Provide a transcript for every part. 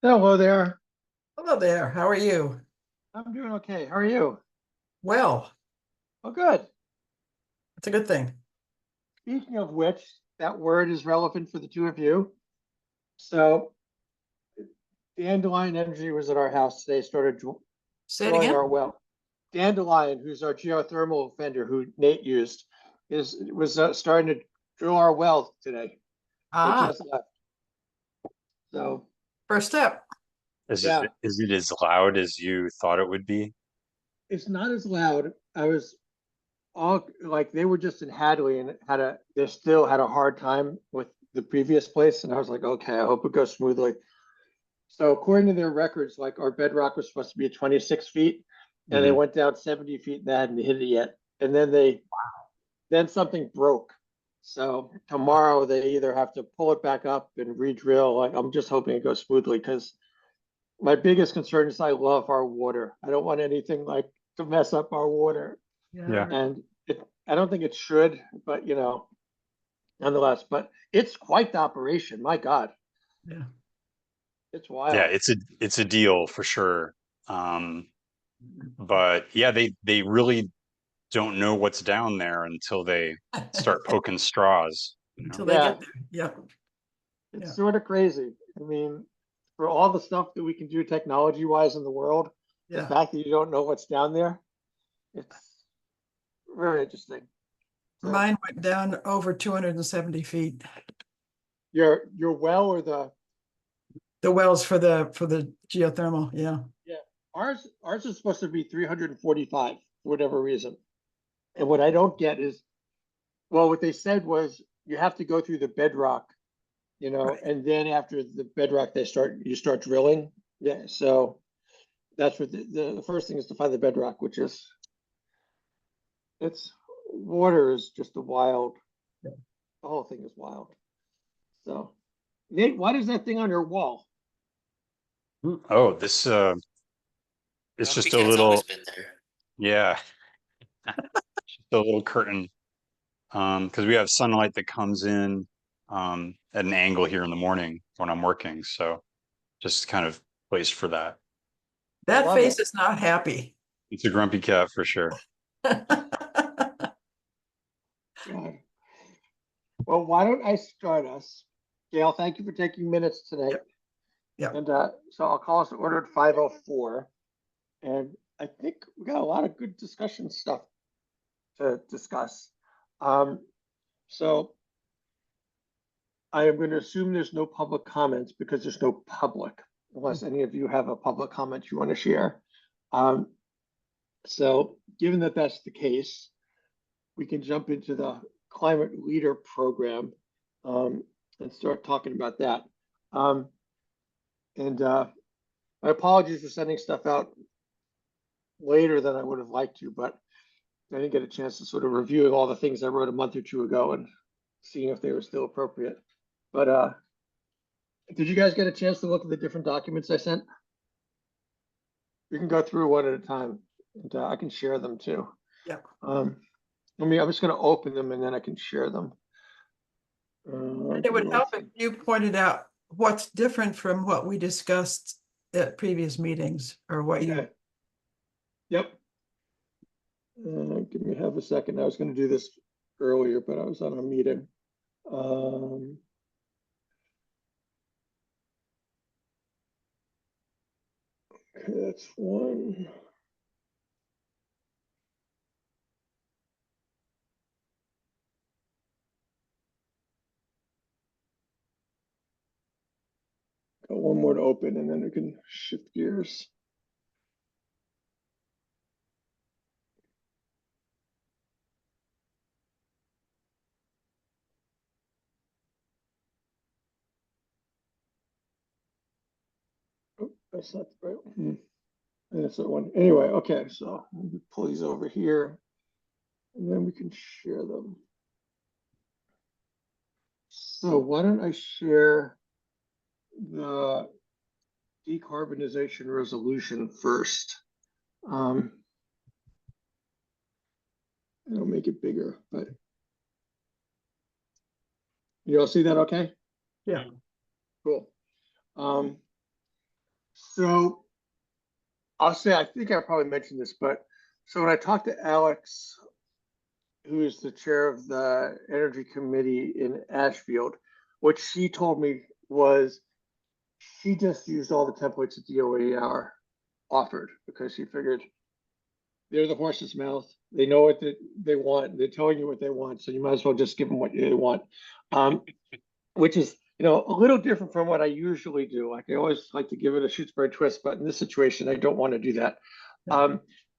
Hello there. Hello there. How are you? I'm doing okay. How are you? Well, Oh, good. it's a good thing. Speaking of which, that word is relevant for the two of you. So, Dandelion Energy was at our house today, started Say it drilling again. our well. Dandelion, who's our geothermal vendor, who Nate used, is was starting to drill our well today. They Ah, just left. So, first step. yeah, Is it as loud as you thought it would be? it's not as loud. I was all like they were just in Hadley and they still had a hard time with the previous place, and I was like, okay, I hope it goes smoothly. So according to their records, like our bedrock was supposed to be at 26 feet, and they Hmm. went down 70 feet and they hadn't hit it yet. And then something broke. So tomorrow they either have to pull it back up and re-drill. Like I'm just hoping it goes smoothly because my biggest concern is I love our water. I don't want anything like to mess up our water. Yeah. Yeah. And I don't think it should, but nonetheless, but it's quite the operation. My God, Yeah. it's Yeah, wild. it's a deal for sure. Um, but yeah, they really don't know what's down there until they start poking straws, you know? Until they Yeah, get there. Yeah. it's Yeah. sort of crazy. I mean, for all the stuff that we can do technology wise in the world, the Yeah. fact that you don't know what's down there, it's very interesting. So Mine went down over 270 feet. your well or the The wells for the geothermal. Yeah. yeah, ours is supposed to be 345 for whatever reason. And what I don't get is, well, what they said was you have to go through the bedrock, Right. and then after the bedrock, you start drilling. Yeah, so that's what the first thing is to find the bedrock, which is it's water is just a wild. Yeah. The whole thing is wild. So, Nate, what is that thing on your wall? Oh, this it's Grumpy just a cat's always little, been there. yeah, just a little curtain. Because we have sunlight that comes in at an angle here in the morning when I'm working, so just kind of placed for that. I That love it. face is not happy. It's a grumpy cat for sure. God. Well, why don't I start us? Gail, thank you for taking minutes tonight. Yep. Yep. And so I'll call us to order at 5:04. And I think we got a lot of good discussion stuff to discuss. Um, so I am going to assume there's no public comments because there's no public, unless any of you have a public comment you want to share. Um, so given that that's the case, we can jump into the climate leader program and start talking about that. Um, and my apologies for sending stuff out later than I would have liked to, but I didn't get a chance to sort of review all the things I wrote a month or two ago and seeing if they were still appropriate. But did you guys get a chance to look at the different documents I sent? We can go through one at a time, and I can share them too. Yep. I'm just going to open them and then I can share them. It would help if you pointed out what's different from what we discussed at previous meetings or what you. Okay. Yep. Give me half a second. I was going to do this earlier, but I was on a meeting. Um, okay, that's one. Got one more to open and then we can shift gears. Oh, that's not the right one. That's the one. Anyway, okay, so let me pull these over here and then we can share them. So why don't I share the decarbonization resolution first? Um, I'll make it bigger, but you all see that okay? Yeah. Cool. Um, So I'll say, I think I probably mentioned this, but so when I talked to Alex, who is the chair of the Energy Committee in Ashfield, what she told me was she just used all the templates that DOER offered because she figured they're the horse's mouth. They know what they want. They're telling you what they want, so you might as well just give them what they want. Which is, a little different from what I usually do. Like I always like to give it a Shutesbury twist, but in this situation, I don't want to do that.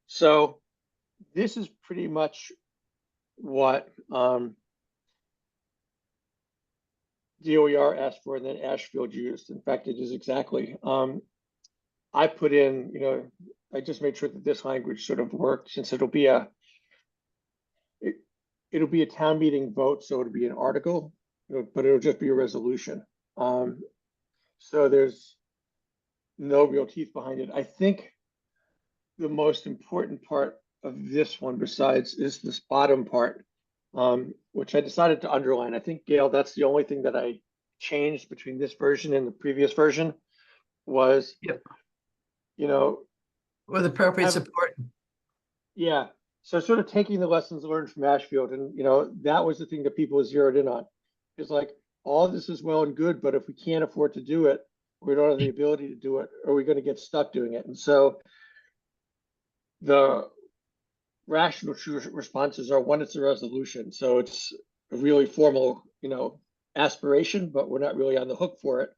So this is pretty much what DOER asked for and then Ashfield used. In fact, it is exactly. I put in, I just made sure that this language sort of worked since it'll be a town meeting vote, so it'll be an article, but it'll just be a resolution. So there's no real teeth behind it. I think the most important part of this one, besides, is this bottom part, which I decided to underline. I think, Gail, that's the only thing that I changed between this version and the previous version was, Yep. With appropriate support. Yeah. So sort of taking the lessons learned from Ashfield, and that was the thing that people zeroed in on. It's like, all this is well and good, but if we can't afford to do it, we don't have the ability to do it, are we going to get stuck doing it? And so the rational responses are, one, it's a resolution. So it's a really formal, aspiration, but we're not really on the hook for it.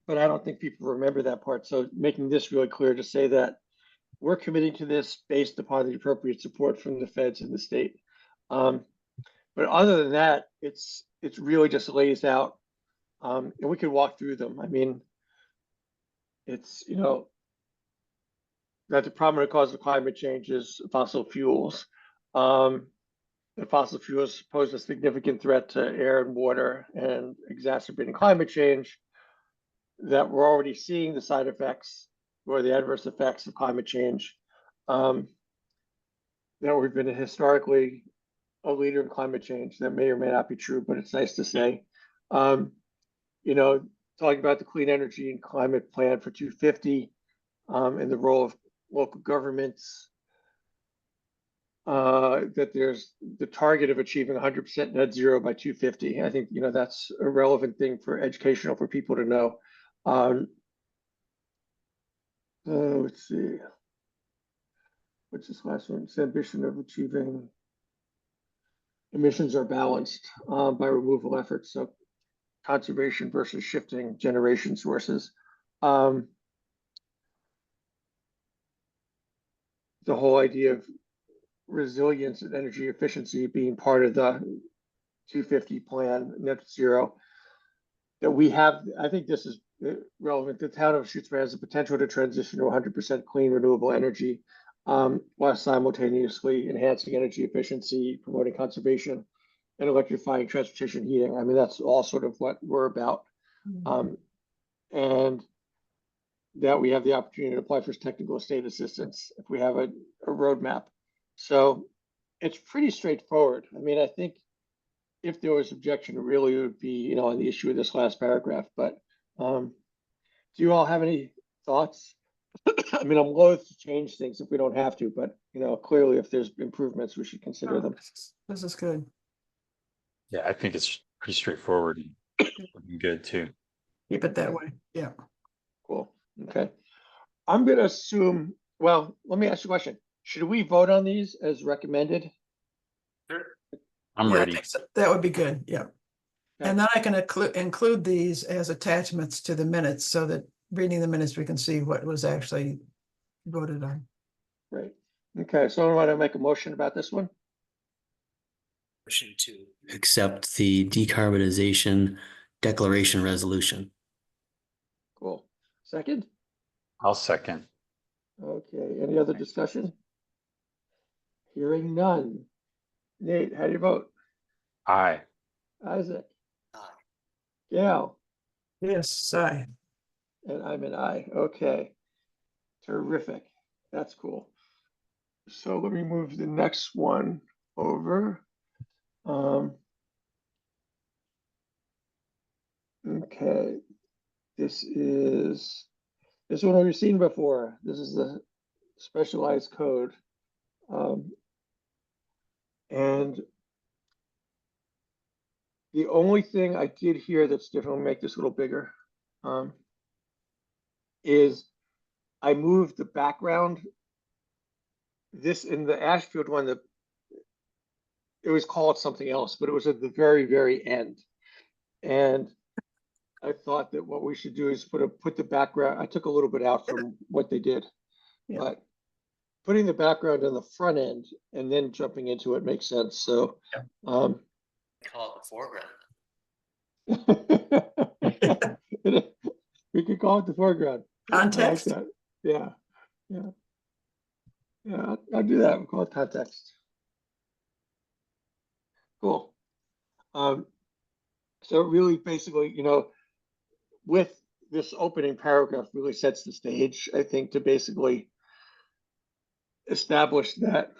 But I don't think people remember that part. So making this really clear to say that we're committing to this based upon the appropriate support from the feds and the state. But other than that, it's really just lays out, and we could walk through them. I mean, it's, that the primary cause of climate change is fossil fuels. The fossil fuels pose a significant threat to air and water and exacerbating climate change, that we're already seeing the side effects or the adverse effects of climate change. That we've been historically a leader in climate change. That may or may not be true, but it's nice to say. Talking about the Clean Energy and Climate Plan for 2050, and the role of local governments, that there's the target of achieving 100% net zero by 2050. I think, that's a relevant thing for people to know. Let's see. What's this last one? It's ambition of achieving emissions are balanced by removal efforts. So conservation versus shifting generation sources. The whole idea of resilience and energy efficiency being part of the 250 plan, net zero, that we have. I think this is relevant. The town of Shutesbury has the potential to transition to 100% clean renewable energy, while simultaneously enhancing energy efficiency, promoting conservation, and electrifying transportation heating. I mean, that's all sort of what we're about. And that we have the opportunity to apply for technical state assistance if we have a roadmap. So it's pretty straightforward. I mean, I think if there was objection, it really would be, on the issue of this last paragraph. But do you all have any thoughts? I mean, I'm loath to change things if we don't have to, but clearly if there's improvements, we should consider them. This is good. Yeah, I think it's pretty straightforward and looking good too. Keep it that way. Yeah. Cool. Okay. I'm going to assume, well, let me ask you a question. Should we vote on these as recommended? I'm Yeah, I ready. think so. That would be good. Yeah. Okay. And then I can include these as attachments to the minutes so that reading the minutes, we can see what was actually voted on. Great. Okay. Someone want to make a motion about this one? Motion to accept the decarbonization declaration resolution. Cool. Second? I'll second. Okay. Any other discussion? Hearing none. Nate, how do you vote? Aye. Isaac? Aye. Gail? Yes, aye. And I'm an aye. Okay. Terrific. That's cool. So let me move the next one over. Okay. This is This one we've seen before. This is the specialized code. And the only thing I did here that's different, I'll make this a little bigger, is I moved the background. This in the Ashfield one, it was called something else, but it was at the very, very end. And I thought that what we should do is put the background. I took a little bit out from what they did, Yeah. but putting the background on the front end and then jumping into it makes sense. So, Call it the foreground. we could call it the foreground. Context? I like that. Yeah, yeah, yeah. I'll do that. We'll call it context. Cool. So really, basically, with this opening paragraph, really sets the stage, I think, to basically establish that,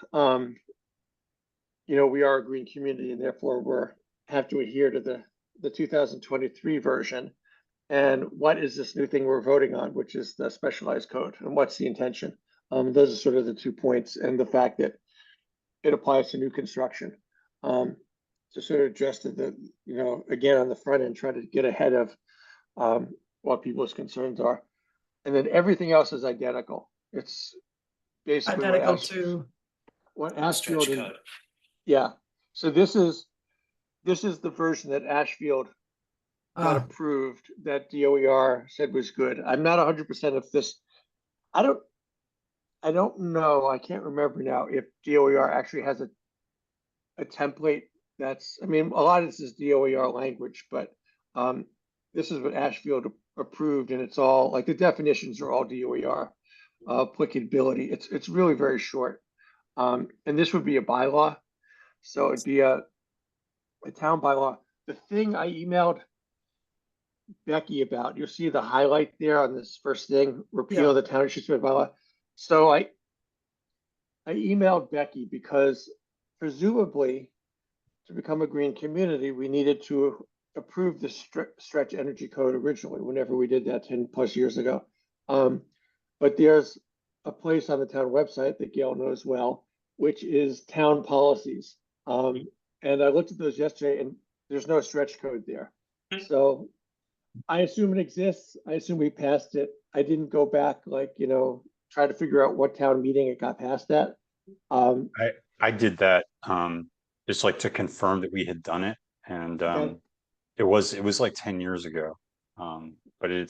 we are a green community, and therefore have to adhere to the 2023 version. And what is this new thing we're voting on, which is the specialized code, and what's the intention? Those are sort of the 2 points, and the fact that it applies to new construction. To sort of address the, again, on the front end, try to get ahead of what people's concerns are. And then everything else is identical. It's basically Identical to, what Stretch Ashfield and, code. yeah. So this is the version that Ashfield got approved, that DOER said was good. I'm not 100% if this, I don't know, I can't remember now if DOER actually has a template that's, I mean, a lot of this is DOER language, but this is what Ashfield approved, and it's all, like, the definitions are all DOER applicability. It's really very short. And this would be a bylaw. So it'd be a town bylaw. The thing I emailed Becky about, you'll see the highlight there on this first thing, repeal the town of Shutesbury bylaw. So I emailed Becky because presumably to become a green community, we needed to approve the stretch energy code originally, whenever we did that 10 plus years ago. But there's a place on the town website that Gail knows well, which is town policies. And I looked at those yesterday, and there's no stretch code there. So I assume it exists. I assume we passed it. I didn't go back, try to figure out what town meeting it got passed at. I did that just like to confirm that we had done it, and Okay. it was like 10 years ago, but it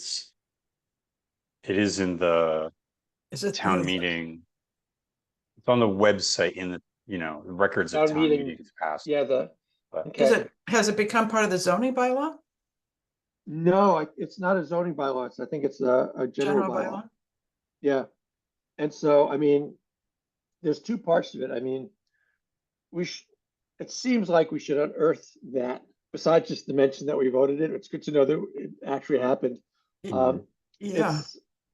is in the is it town meeting. It's on the website in the records of Town town meeting, meetings past. Yeah, But- okay. has it become part of the zoning bylaw? No, it's not a zoning bylaw. I think it's a general bylaw. Yeah. And so, I mean, there's 2 parts to it. I mean, it seems like we should unearth that, besides just the mention that we voted it. It's good to know that it actually happened. Yeah.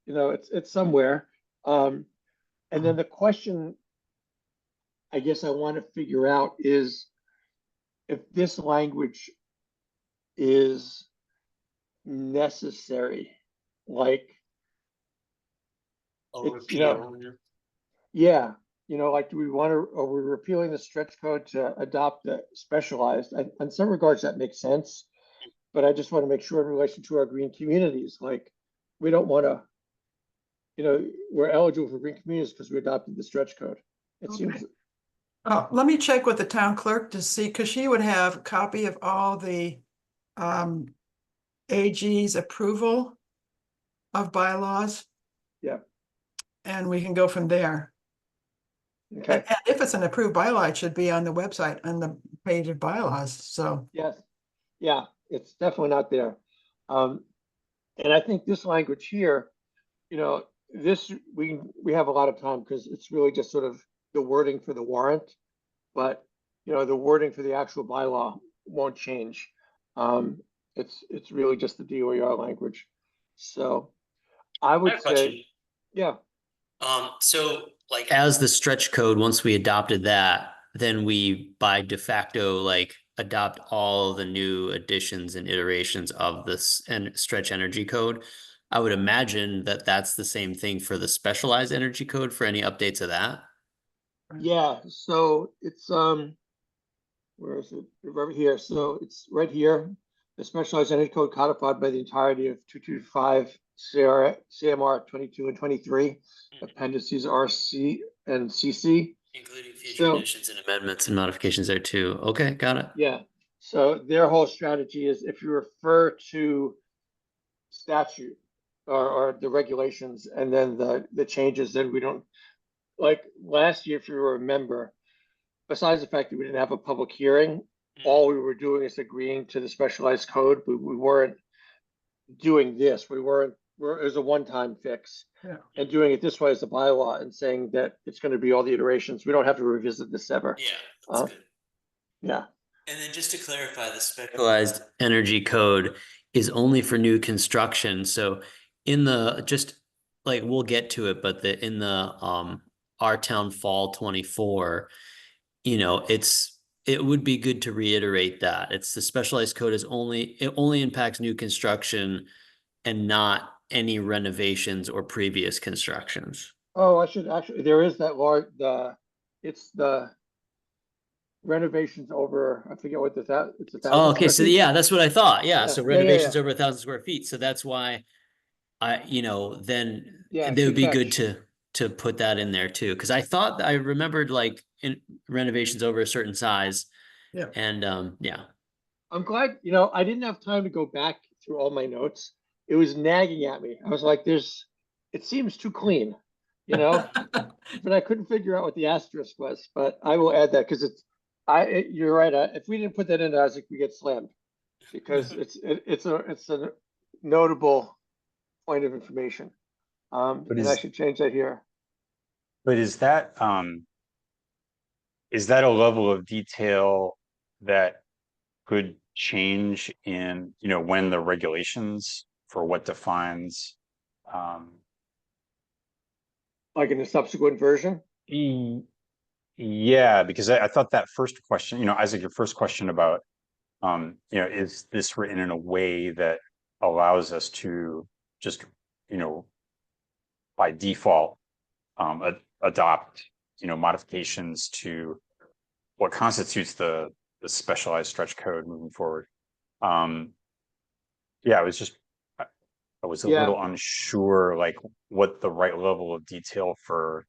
It's somewhere. And then the question I guess I want to figure out is if this language is necessary, like, it's, yeah, like, do we want to, are we repealing the stretch code to adopt the specialized? In some regards, that makes sense, but I just want to make sure in relation to our green communities, like, we don't want to, we're eligible for green communities because we adopted the stretch code. It seems. Let me check with the town clerk to see, because she would have a copy of all the AG's approval of bylaws. Yeah. And we can go from there. Okay. And if it's an approved bylaw, it should be on the website, on the page of bylaws, so. Yes. Yeah, it's definitely not there. And I think this language here, this, we have a lot of time because it's really just sort of the wording for the warrant, but the wording for the actual bylaw won't change. It's really just the DOER language. So I would say, question. yeah. So like as the stretch code, once we adopted that, then we by de facto adopt all the new additions and iterations of this and stretch energy code. I would imagine that that's the same thing for the specialized energy code for any updates of that. Yeah, so it's, where is it? Right here. So it's right here. The specialized energy code codified by the entirety of 225 CMR 22 and 23. Appendices RC and CC. Including future So- additions and amendments and modifications there too. Okay, got it. Yeah. So their whole strategy is if you refer to statute or the regulations and then the changes, then we don't, like last year, if you remember, besides the fact that we didn't have a public hearing, all we were doing is agreeing to the specialized code. We weren't doing this. It was a one-time fix. Yeah. And doing it this way as a bylaw and saying that it's going to be all the iterations. We don't have to revisit this ever. Yeah, that's good. Yeah. And then just to clarify, the specialized energy code is only for new construction. So in the, just like, we'll get to it, but in the our town fall 24, it would be good to reiterate that it's the specialized code it only impacts new construction and not any renovations or previous constructions. Oh, I should actually, there is that large, it's the renovations over, I forget what it's a Oh, 1,000 okay. square So feet. yeah, that's what I thought. Yeah. Yeah, So yeah, yeah, renovations yeah. over 1,000 square feet. So that's why then Yeah, it would be good good catch. to put that in there too. Cause I thought I remembered like in renovations over a certain size. Yeah. And yeah. I'm glad, I didn't have time to go back through all my notes. It was nagging at me. I was like, it seems too clean, but I couldn't figure out what the asterisk was, but I will add that because you're right. If we didn't put that in, I think we get slammed because it's a notable point of information. But And I should change that here. But is that a level of detail that could change in, when the regulations for what defines, Like in a subsequent version? yeah, because I thought that first question, Isaac, your first question about, is this written in a way that allows us to just, by default, adopt, modifications to what constitutes the specialized stretch code moving forward. Yeah, I was a Yeah. little unsure, like what the right level of detail for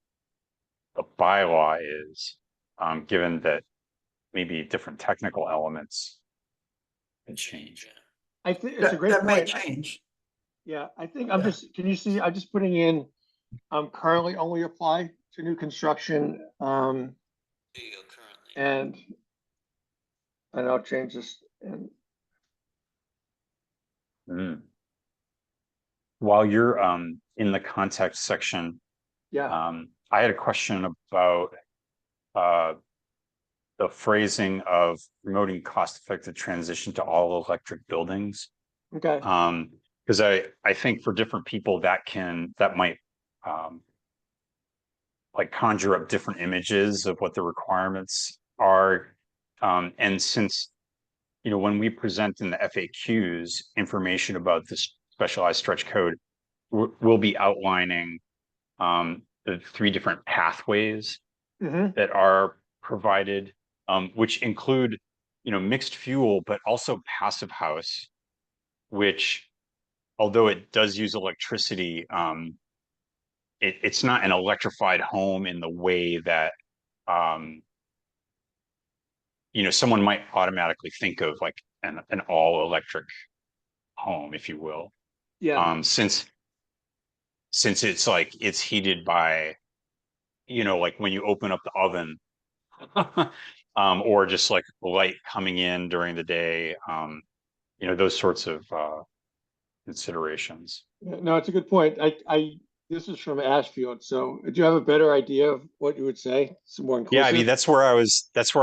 the bylaw is, given that maybe different technical elements can change. I think it's a great That may point. change. Yeah, I think Yeah. can you see, I'm just putting in, currently only apply to new construction, There you go, currently. and I'll change this and Mm. While you're in the context section, yeah, I had a question about the phrasing of promoting cost-effective transition to all electric buildings. okay, Because I think for different people that might like conjure up different images of what the requirements are. And since, when we present in the FAQs information about this specialized stretch code, we'll be outlining the 3 different pathways mm-hmm, that are provided, which include, mixed fuel, but also passive house, which, although it does use electricity, it's not an electrified home in the way that, someone might automatically think of like an all electric home, if you will. yeah, Since it's like it's heated by, like when you open up the oven, or just like light coming in during the day, those sorts of considerations. no, it's a good point. This is from Ashfield, so do you have a better idea of what you would say? Some more Yeah, I inclusive? mean that's where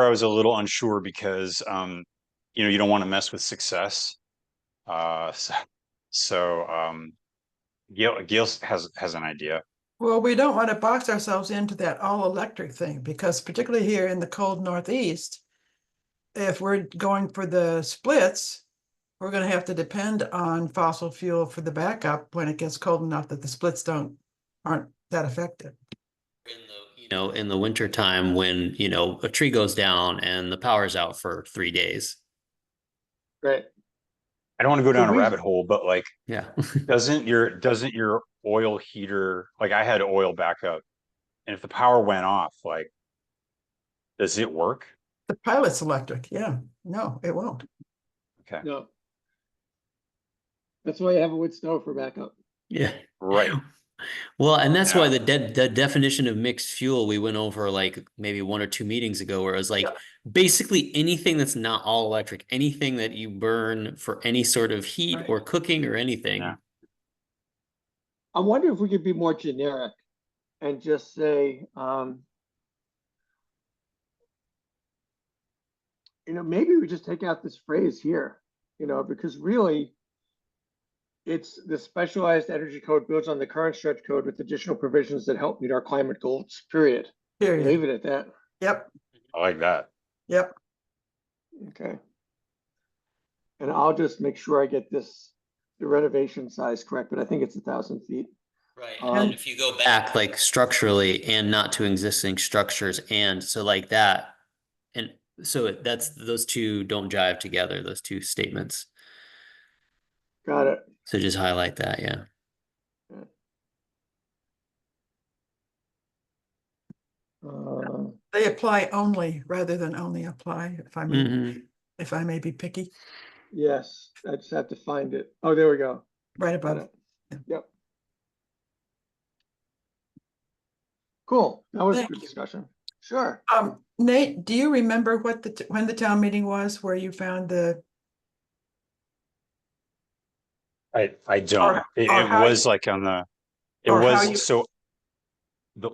I was a little unsure because you don't want to mess with success. So Gail has an idea. Well, we don't want to box ourselves into that all electric thing because particularly here in the cold Northeast, if we're going for the splits, we're gonna have to depend on fossil fuel for the backup when it gets cold enough that the splits aren't that effective. In the winter time when, a tree goes down and the power's out for 3 days. Great. I don't want to go So down a we- rabbit hole, but like, Yeah. doesn't your oil heater, like I had oil backup, and if the power went off, like, does it work? The pilot's electric, yeah, no, it won't. Okay, No. That's why you have a wood stove for backup. Yeah. right. Well, and that's why Yeah. the definition of mixed fuel we went over like maybe 1 or 2 meetings ago, where it was like basically anything that's not all electric, anything that you burn for any sort of heat Right. or cooking or anything. Yeah. I wonder if we could be more generic and just say, maybe we just take out this phrase here, because really it's the specialized energy code builds on the current stretch code with additional provisions that help meet our climate goals, period. Period. Leave it at that. Yep, I like that. yep, Okay. And I'll just make sure I get the renovation size correct, but I think it's 1,000 feet. Right. Um, And if you go back like structurally and not to existing structures, and so like that, and so that's those two don't jive together, those two statements. Got it. So just highlight that, yeah. they apply only rather than only apply, Mhm. if I may be picky, Yes, I just have to find it. Oh, there we go. right Got above. it. Yeah. Yep. Cool. That was a Thank good you. discussion. Sure. Nate, do you remember when the town meeting was where you found I don't. Or- It or how was you- like on the, it or how was you- so the,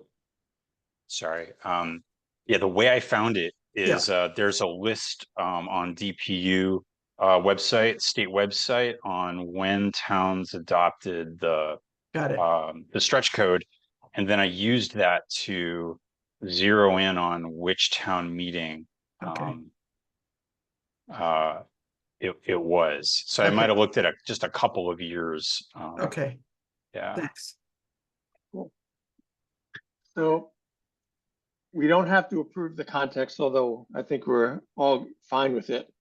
sorry. Yeah, the way I found it is there's a list on DPU website, state website, on when towns adopted the got it, stretch code, and then I used that to zero in on which town meeting okay, uh it was. So I Okay. might have looked at just a couple of years. okay, Yeah. thanks. So we don't have to approve the context, although I think we're all fine with it.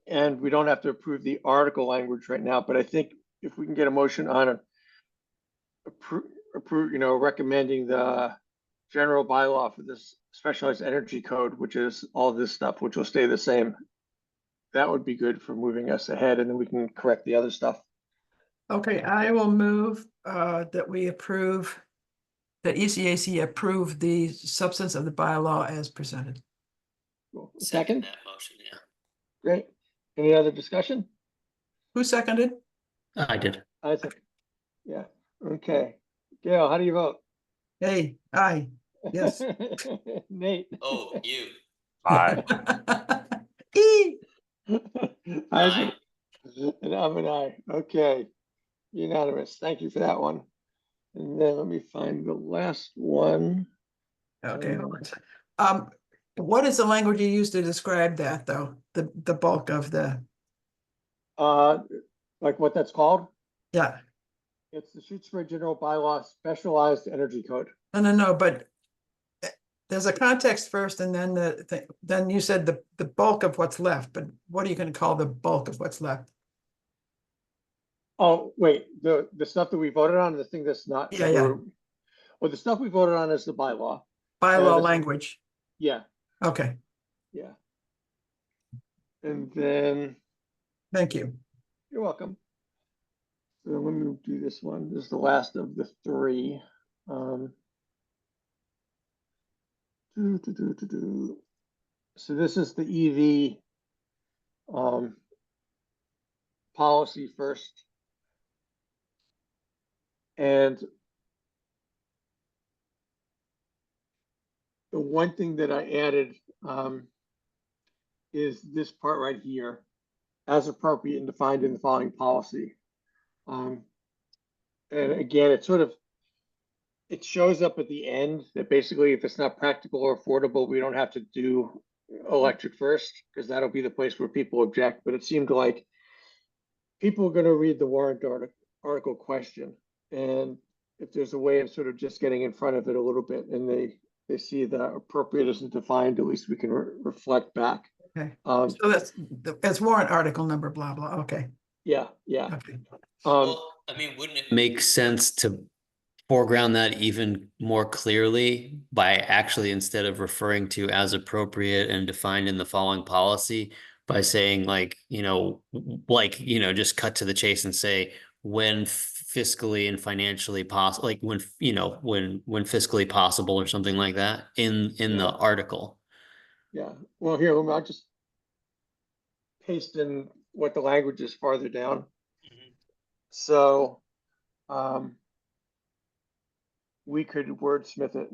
And we don't have to approve the article language right now, but I think if we can get a motion on recommending the general bylaw for this specialized energy code, which is all this stuff, which will stay the same. That would be good for moving us ahead, and then we can correct the other stuff. Okay, I will move that we approve, that ECAC approve the substance of the bylaw as presented. Cool. Second, that motion, yeah. great. Any other discussion? Who seconded? I did. I think, yeah, okay. Gail, how do you vote? Hey, aye, yes. Nate? Oh, you. Aye. Ee. Isaac? And I'm an aye. Okay. Unanimous. Thank you for that one. And then let me find the last one. Okay, hold on a second. What is the language you use to describe that, though? The bulk of the, Like what that's called? yeah, It's the Shutesbury General Bylaw Specialized Energy Code. no, but there's a context first, and then then you said the bulk of what's left, but what are you gonna call the bulk of what's left? Oh, wait, the stuff that we voted on, the thing that's not. Yeah, yeah. Well, the stuff we voted on is the bylaw. Bylaw this- language, Yeah, okay, yeah. And then, thank you. you're welcome. So let me do this one. This is the last of the three. So this is the EV policy first. And the one thing that I added is this part right here, as appropriate and defined in the following policy. And again, it shows up at the end that basically if it's not practical or affordable, we don't have to do electric first, because that'll be the place where people object, but it seemed like people are gonna read the warrant article question, and if there's a way of sort of just getting in front of it a little bit, and they see the appropriate isn't defined, at least we can reflect back. Okay, Um, so that's warrant article number, blah, blah, okay. yeah, yeah. Okay. Well, I mean, wouldn't it make sense to foreground that even more clearly by actually, instead of referring to as appropriate and defined in the following policy, by saying like, just cut to the chase and say when fiscally and financially possible, like when, when fiscally possible or something like that in Yeah. the article. Yeah, well, here, I'll just paste in what the language is farther down. So, we could wordsmith it.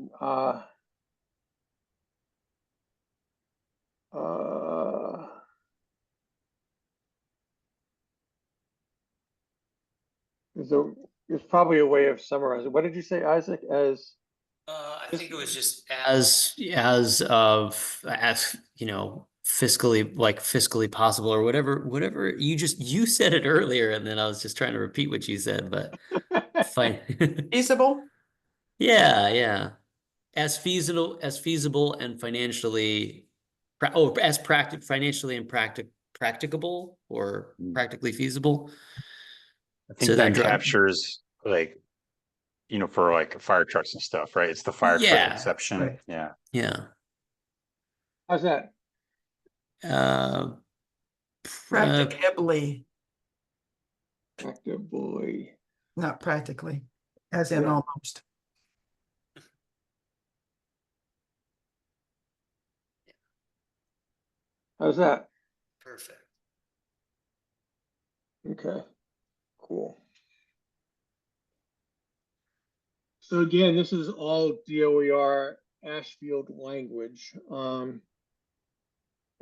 There's probably a way of summarizing. What did you say, Isaac? As I think it was just as fiscally possible or whatever you said it earlier, and then I was just trying to repeat what you said, but fine. Feasible? Yeah. As feasible and financially financially and practicable or practically feasible. I think So that then captures like, for like fire trucks and stuff, right? It's the fire truck Yeah. exception. Right. Yeah. Yeah. how's that? Uh, Practicably, Boy. not practically, as in Yeah. almost. How's that? Perfect. Okay, cool. So again, this is all DOER Ashfield language,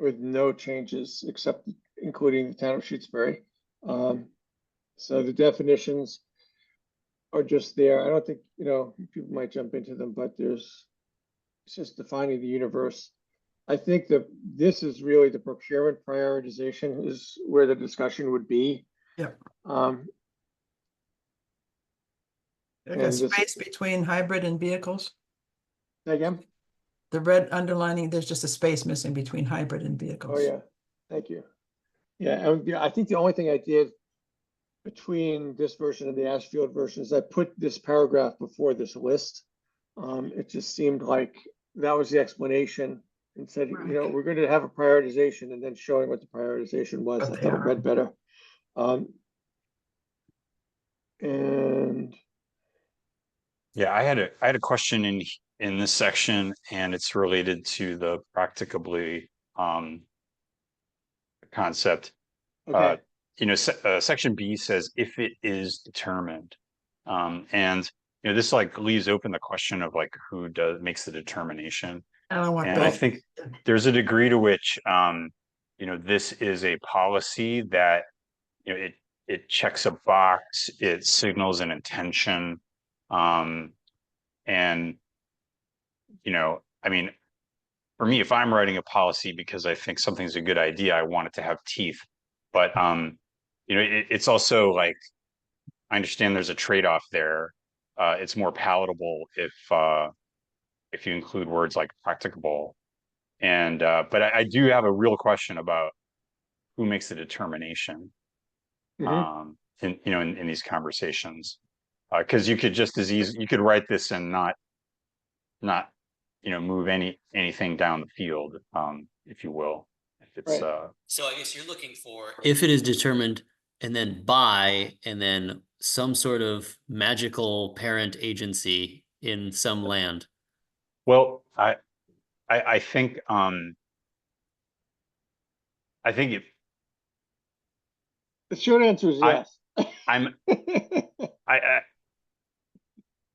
with no changes except including the town of Shutesbury. So the definitions are just there. I don't think, people might jump into them, but it's just defining the universe. I think that this is really the procurement prioritization is where the discussion would be. Yeah. Like a And this- space between hybrid and vehicles. Say again? The red underlining, there's just a space missing between hybrid and vehicles. Oh, yeah, thank you. Yeah, I think the only thing I did between this version and the Ashfield version is I put this paragraph before this list. It just seemed like that was the explanation and said, Right. we're going to have a prioritization and then showing what the prioritization was. What I they thought it are. read better. And Yeah, I had a question in this section, and it's related to the practicably concept. okay, Section B says if it is determined, and this like leaves open the question of like who makes the determination. I don't want And I that. think there's a degree to which this is a policy that it checks a box, it signals an intention, and I mean, for me, if I'm writing a policy because I think something's a good idea, I want it to have teeth. But it's also like I understand there's a trade-off there. It's more palatable if you include words like practicable. And but I do have a real question about who makes the determination in these conversations. Because you could just as easy you could write this and not move anything down the field, if you will. If it's right. So I guess you're looking for if it is determined and then by and then some sort of magical parent agency in some land. well, I think I think if The short answer is yes. I'm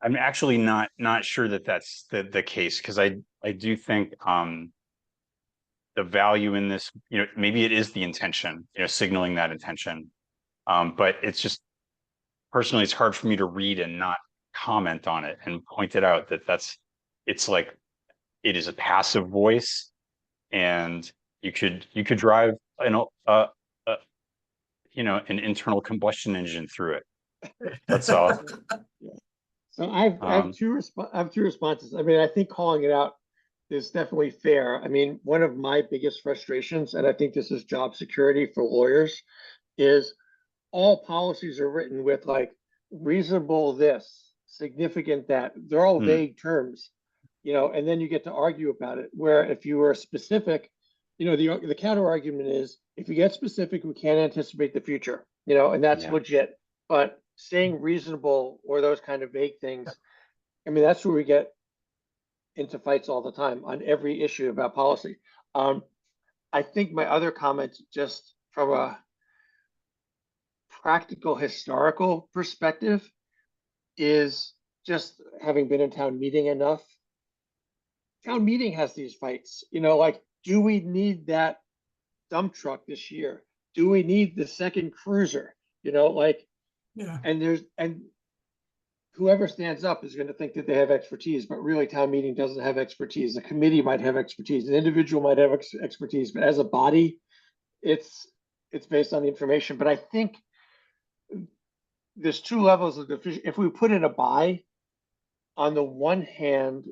I'm actually not sure that that's the case, because I do think the value in this, maybe it is the intention, signaling that intention. But it's just personally, it's hard for me to read and not comment on it and point it out that it's like it is a passive voice, and you could drive an internal combustion engine through it. That's all. So I have Um, two responses. I mean, I think calling it out is definitely fair. I mean, one of my biggest frustrations, and I think this is job security for lawyers, is all policies are written with like reasonable this, significant that. They're all Hmm. vague terms, and then you get to argue about it. Where if you were specific, the counter argument is if you get specific, we can't anticipate the future, and that's Yeah. legit. But saying reasonable or those kind of vague things, I mean, that's where we get into fights all the time on every issue about policy. I think my other comment, just from a practical historical perspective, is just having been in town meeting enough. Town meeting has these fights, like, do we need that dump truck this year? Do we need the second cruiser? Like, Yeah. and whoever stands up is going to think that they have expertise, but really town meeting doesn't have expertise. The committee might have expertise, an individual might have expertise, but as a body, it's based on the information. But I think there's two levels of division. If we put in a buy, on the one hand,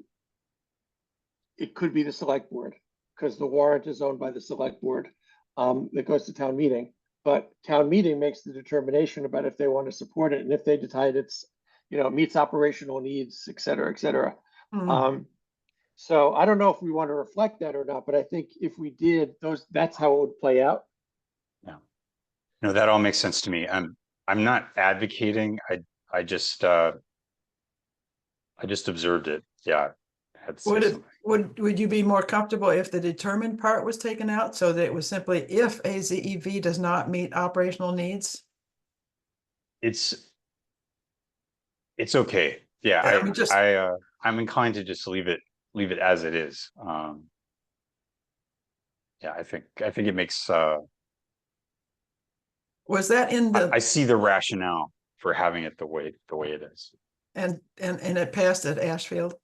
it could be the select board because the warrant is owned by the select board that goes to town meeting. But town meeting makes the determination about if they want to support it and if they decide it's, meets operational needs, et cetera, et cetera. Mm. So I don't know if we want to reflect that or not, but I think if we did, that's how it would play out. Yeah. No, that all makes sense to me. I'm not advocating. I just observed it. Yeah. I had to say something. Would you be more comfortable if the determined part was taken out so that it was simply if a ZEV does not meet operational needs? It's okay. Yeah, I mean, just I'm inclined to just leave it as it is. Yeah, I think it makes was that in I the see the rationale for having it the way it is. and it passed at Ashfield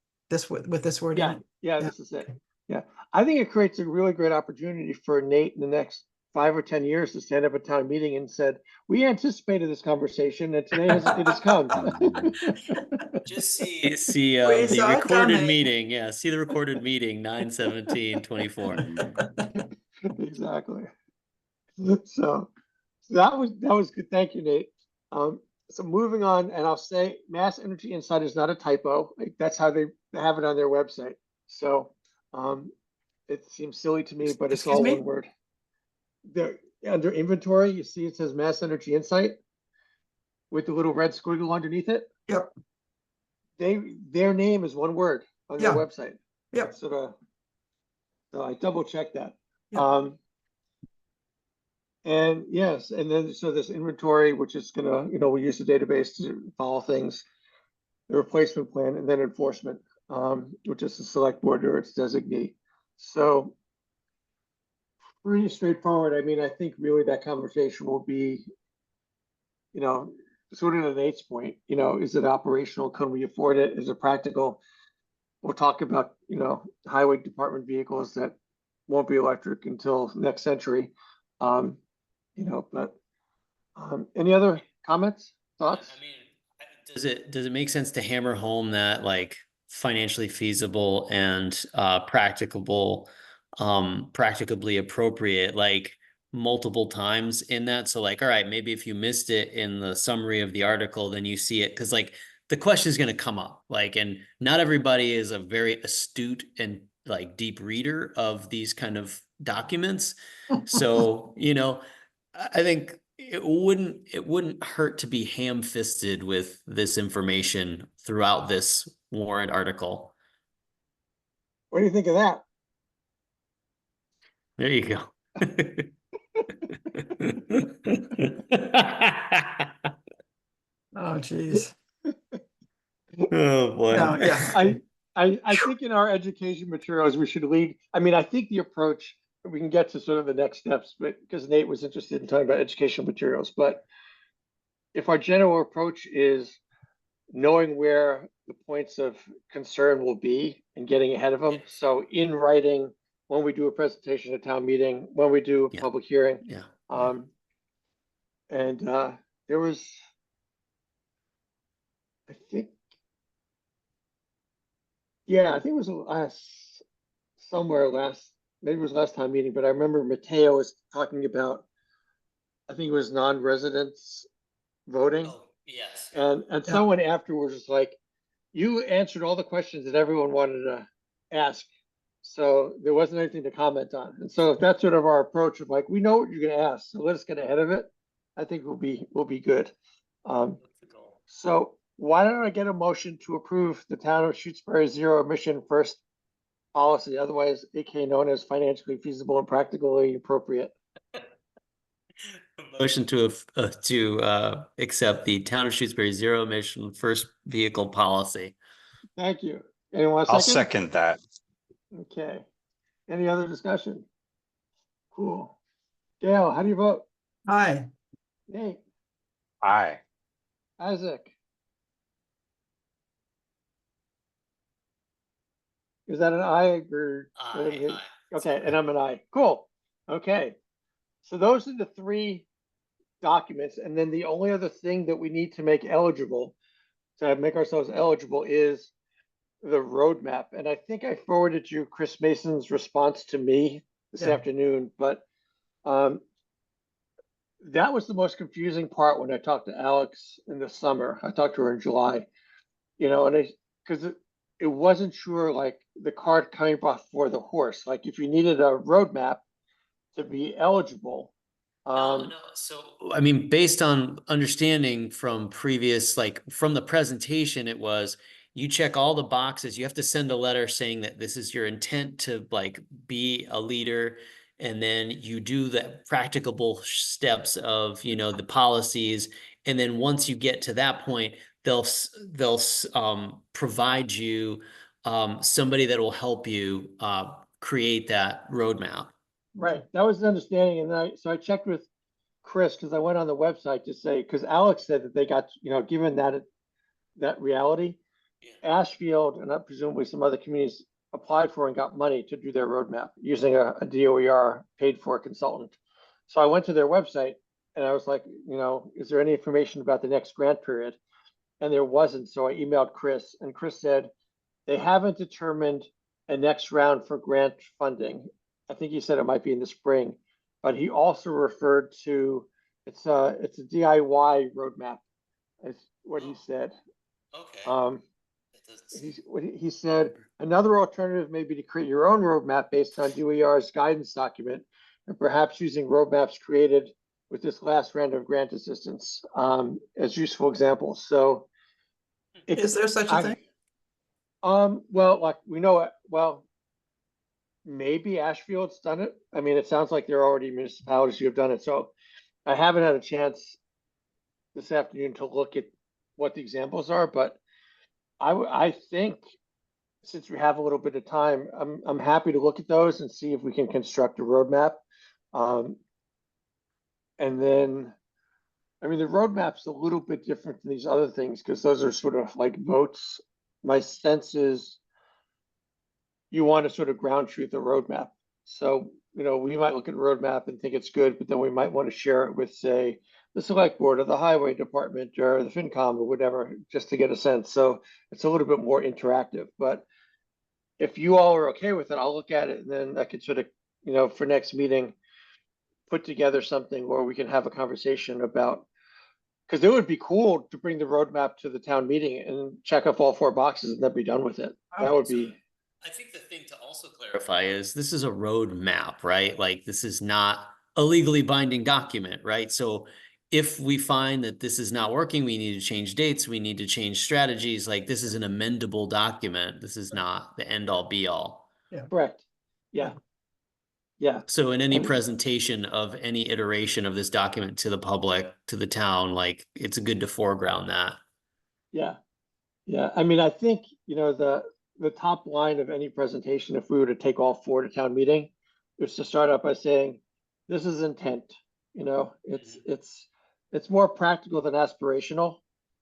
with this word in Yeah, it? this is it. Yeah, I think it creates a really great opportunity for Nate in the next 5 or 10 years to stand up at town meeting and said, we anticipated this conversation and today it has come. Just see We the saw it recorded coming. meeting. Yeah, see the recorded meeting 9/17/24. Exactly. So that was good. Thank you, Nate. So moving on, and I'll say Mass Energy Insight is not a typo. Like, that's how they have it on their website. So it seems silly to me, but it's Excuse all me? one word. There, under inventory, you see it says Mass Energy Insight with the little red squiggle underneath it. Yep. Their name is one word on their Yeah. website. Yep. So I double checked that. Yeah. And yes, and then so this inventory, which is gonna, we use the database to follow things, the replacement plan, and then enforcement, which is the select board or its designee. So pretty straightforward. I mean, I think really that conversation will be, sort of to Nate's point, is it operational? Can we afford it? Is it practical? We'll talk about, highway department vehicles that won't be electric until next century. But any other comments, thoughts? I mean, does it make sense to hammer home that like financially feasible and practicable, practicably appropriate, like multiple times in that? So like, all right, maybe if you missed it in the summary of the article, then you see it because like the question is going to come up, like, and not everybody is a very astute and like deep reader of these kind of documents. So, I think it wouldn't hurt to be ham-fisted with this information throughout this warrant article. What do you think of that? There you go. Oh, geez. Oh boy. No, yeah. I think in our education materials, we should lead. I mean, I think the approach, we can get to sort of the next steps, but because Nate was interested in talking about educational materials, but if our general approach is knowing where the points of concern will be and getting ahead of them. So in writing, when we do a presentation at town meeting, when we do a Yeah. public hearing. Yeah. And there was, I think, yeah, I think it was maybe it was last time meeting, but I remember Mateo was talking about, I think it was non-residents voting. Oh, yes. And Yeah. someone afterwards was like, you answered all the questions that everyone wanted to ask. So there wasn't anything to comment on. And so if that's sort of our approach of like, we know what you're gonna ask, so let us get ahead of it, I think we'll be good. So why don't I get a motion to approve the town of Shutesbury zero emission first policy, otherwise AKA known as financially feasible and practically appropriate. Motion to accept the town of Shutesbury zero emission first vehicle policy. Thank you. Anyone want a I'll second? second that. Okay. Any other discussion? Cool. Gail, how do you vote? Hi, Nate, Aye. Isaac? Is that an aye or? Aye. Okay, and I'm an aye. Cool. Okay. So those are the three documents, and then the only other thing that we need to make eligible, to make ourselves eligible, is the roadmap. And I think I forwarded you Chris Mason's response to me this Yeah. afternoon, but that was the most confusing part when I talked to Alex in the summer. I talked to her in July, and because it wasn't sure, like the cart coming before the horse. Like if you needed a roadmap to be eligible. No. So, I mean, based on understanding from previous, like from the presentation, it was you check all the boxes. You have to send a letter saying that this is your intent to like be a leader. And then you do the practicable steps of, the policies. And then once you get to that point, they'll provide you somebody that will help you create that roadmap. Right, that was the understanding, and so I checked with Chris because I went on the website to say, because Alex said that they got, given that reality, Ashfield and presumably some other communities applied for and got money to do their roadmap using a DOER paid for consultant. So I went to their website and I was like, is there any information about the next grant period? And there wasn't. So I emailed Chris, and Chris said they haven't determined a next round for grant funding. I think he said it might be in the spring, but he also referred to it's a DIY roadmap. Is what he said. Okay. He said another alternative may be to create your own roadmap based on DOER's guidance document, and perhaps using roadmaps created with this last round of grant assistance as useful examples. So, is there such a thing? Well, like we know it. Well, maybe Ashfield's done it. I mean, it sounds like there are already municipalities who have done it. So, I haven't had a chance this afternoon to look at what the examples are, but I think since we have a little bit of time, I'm happy to look at those and see if we can construct a roadmap. And then, I mean, the roadmap's a little bit different than these other things because those are sort of like votes. My sense is you want to sort of ground truth a roadmap. So, we might look at a roadmap and think it's good, but then we might want to share it with, say, the select board or the highway department or the FinCom or whatever, just to get a sense. So it's a little bit more interactive. But if you all are okay with it, I'll look at it and then I could sort of, for next meeting, put together something where we can have a conversation about, because it would be cool to bring the roadmap to the town meeting and check off all four boxes and then be done with it. That would be. I think the thing to also clarify is this is a road map, right? Like this is not a legally binding document, right? So if we find that this is not working, we need to change dates, we need to change strategies. Like this is an amendable document. This is not the end all be all. Correct. Yeah. Yeah. So in any presentation of any iteration of this document to the public, to the town, like it's good to foreground that. Yeah. Yeah. I mean, I think, the top line of any presentation, if we were to take all four to town meeting, is to start out by saying, this is intent. It's more practical than aspirational,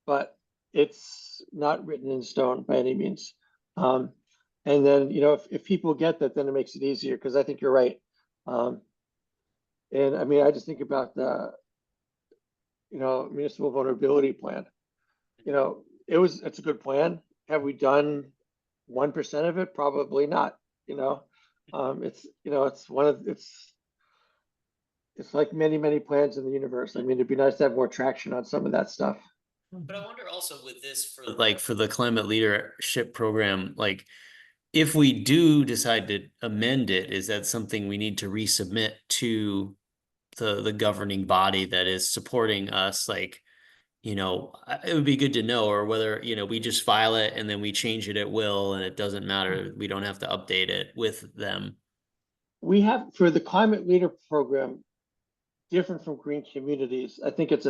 but it's not written in stone by any means. And then, if people get that, then it makes it easier, because I think you're right. And I mean, I just think about the, municipal vulnerability plan. It's a good plan. Have we done 1% of it? Probably not, it's like many, many plans in the universe. I mean, it'd be nice to have more traction on some of that stuff. But I wonder also with this for the climate leadership program, like if we do decide to amend it, is that something we need to resubmit to the governing body that is supporting us? Like, it would be good to know, or whether, we just file it and then we change it at will and it doesn't matter. We don't have to update it with them. We have, for the climate leader program, different from green communities. I think it's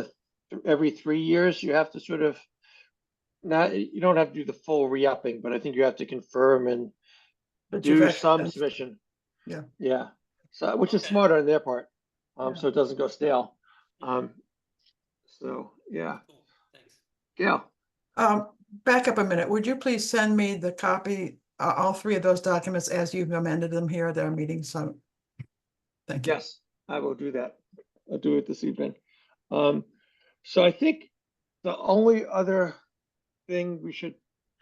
every 3 years you have to sort of, you don't have to do the full re-upping, but I think you have to confirm and But you've do actually some done- submission. Yeah. Yeah. So, which is Okay. smart on their part. Yeah. So it doesn't go stale. So yeah. Cool. Thanks. Yeah. Back up a minute. Would you please send me the copy, all three of those documents as you've amended them here at our meeting? So thank you. Yes, I will do that. I'll do it this evening. So I think the only other thing we should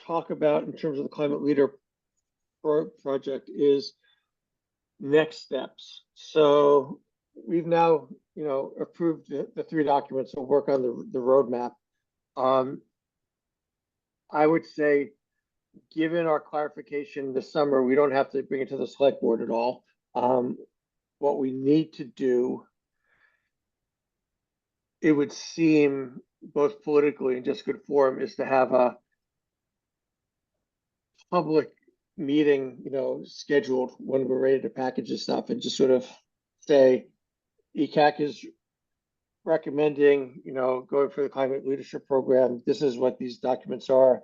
talk about in terms of the climate leader project is next steps. So we've now, approved the 3 documents to work on the roadmap. I would say, given our clarification this summer, we don't have to bring it to the select board at all. What we need to do, it would seem, both politically and just good form, is to have a public meeting, scheduled when we're ready to package this stuff, and just sort of say, ECAC is recommending, going for the climate leadership program. This is what these documents are.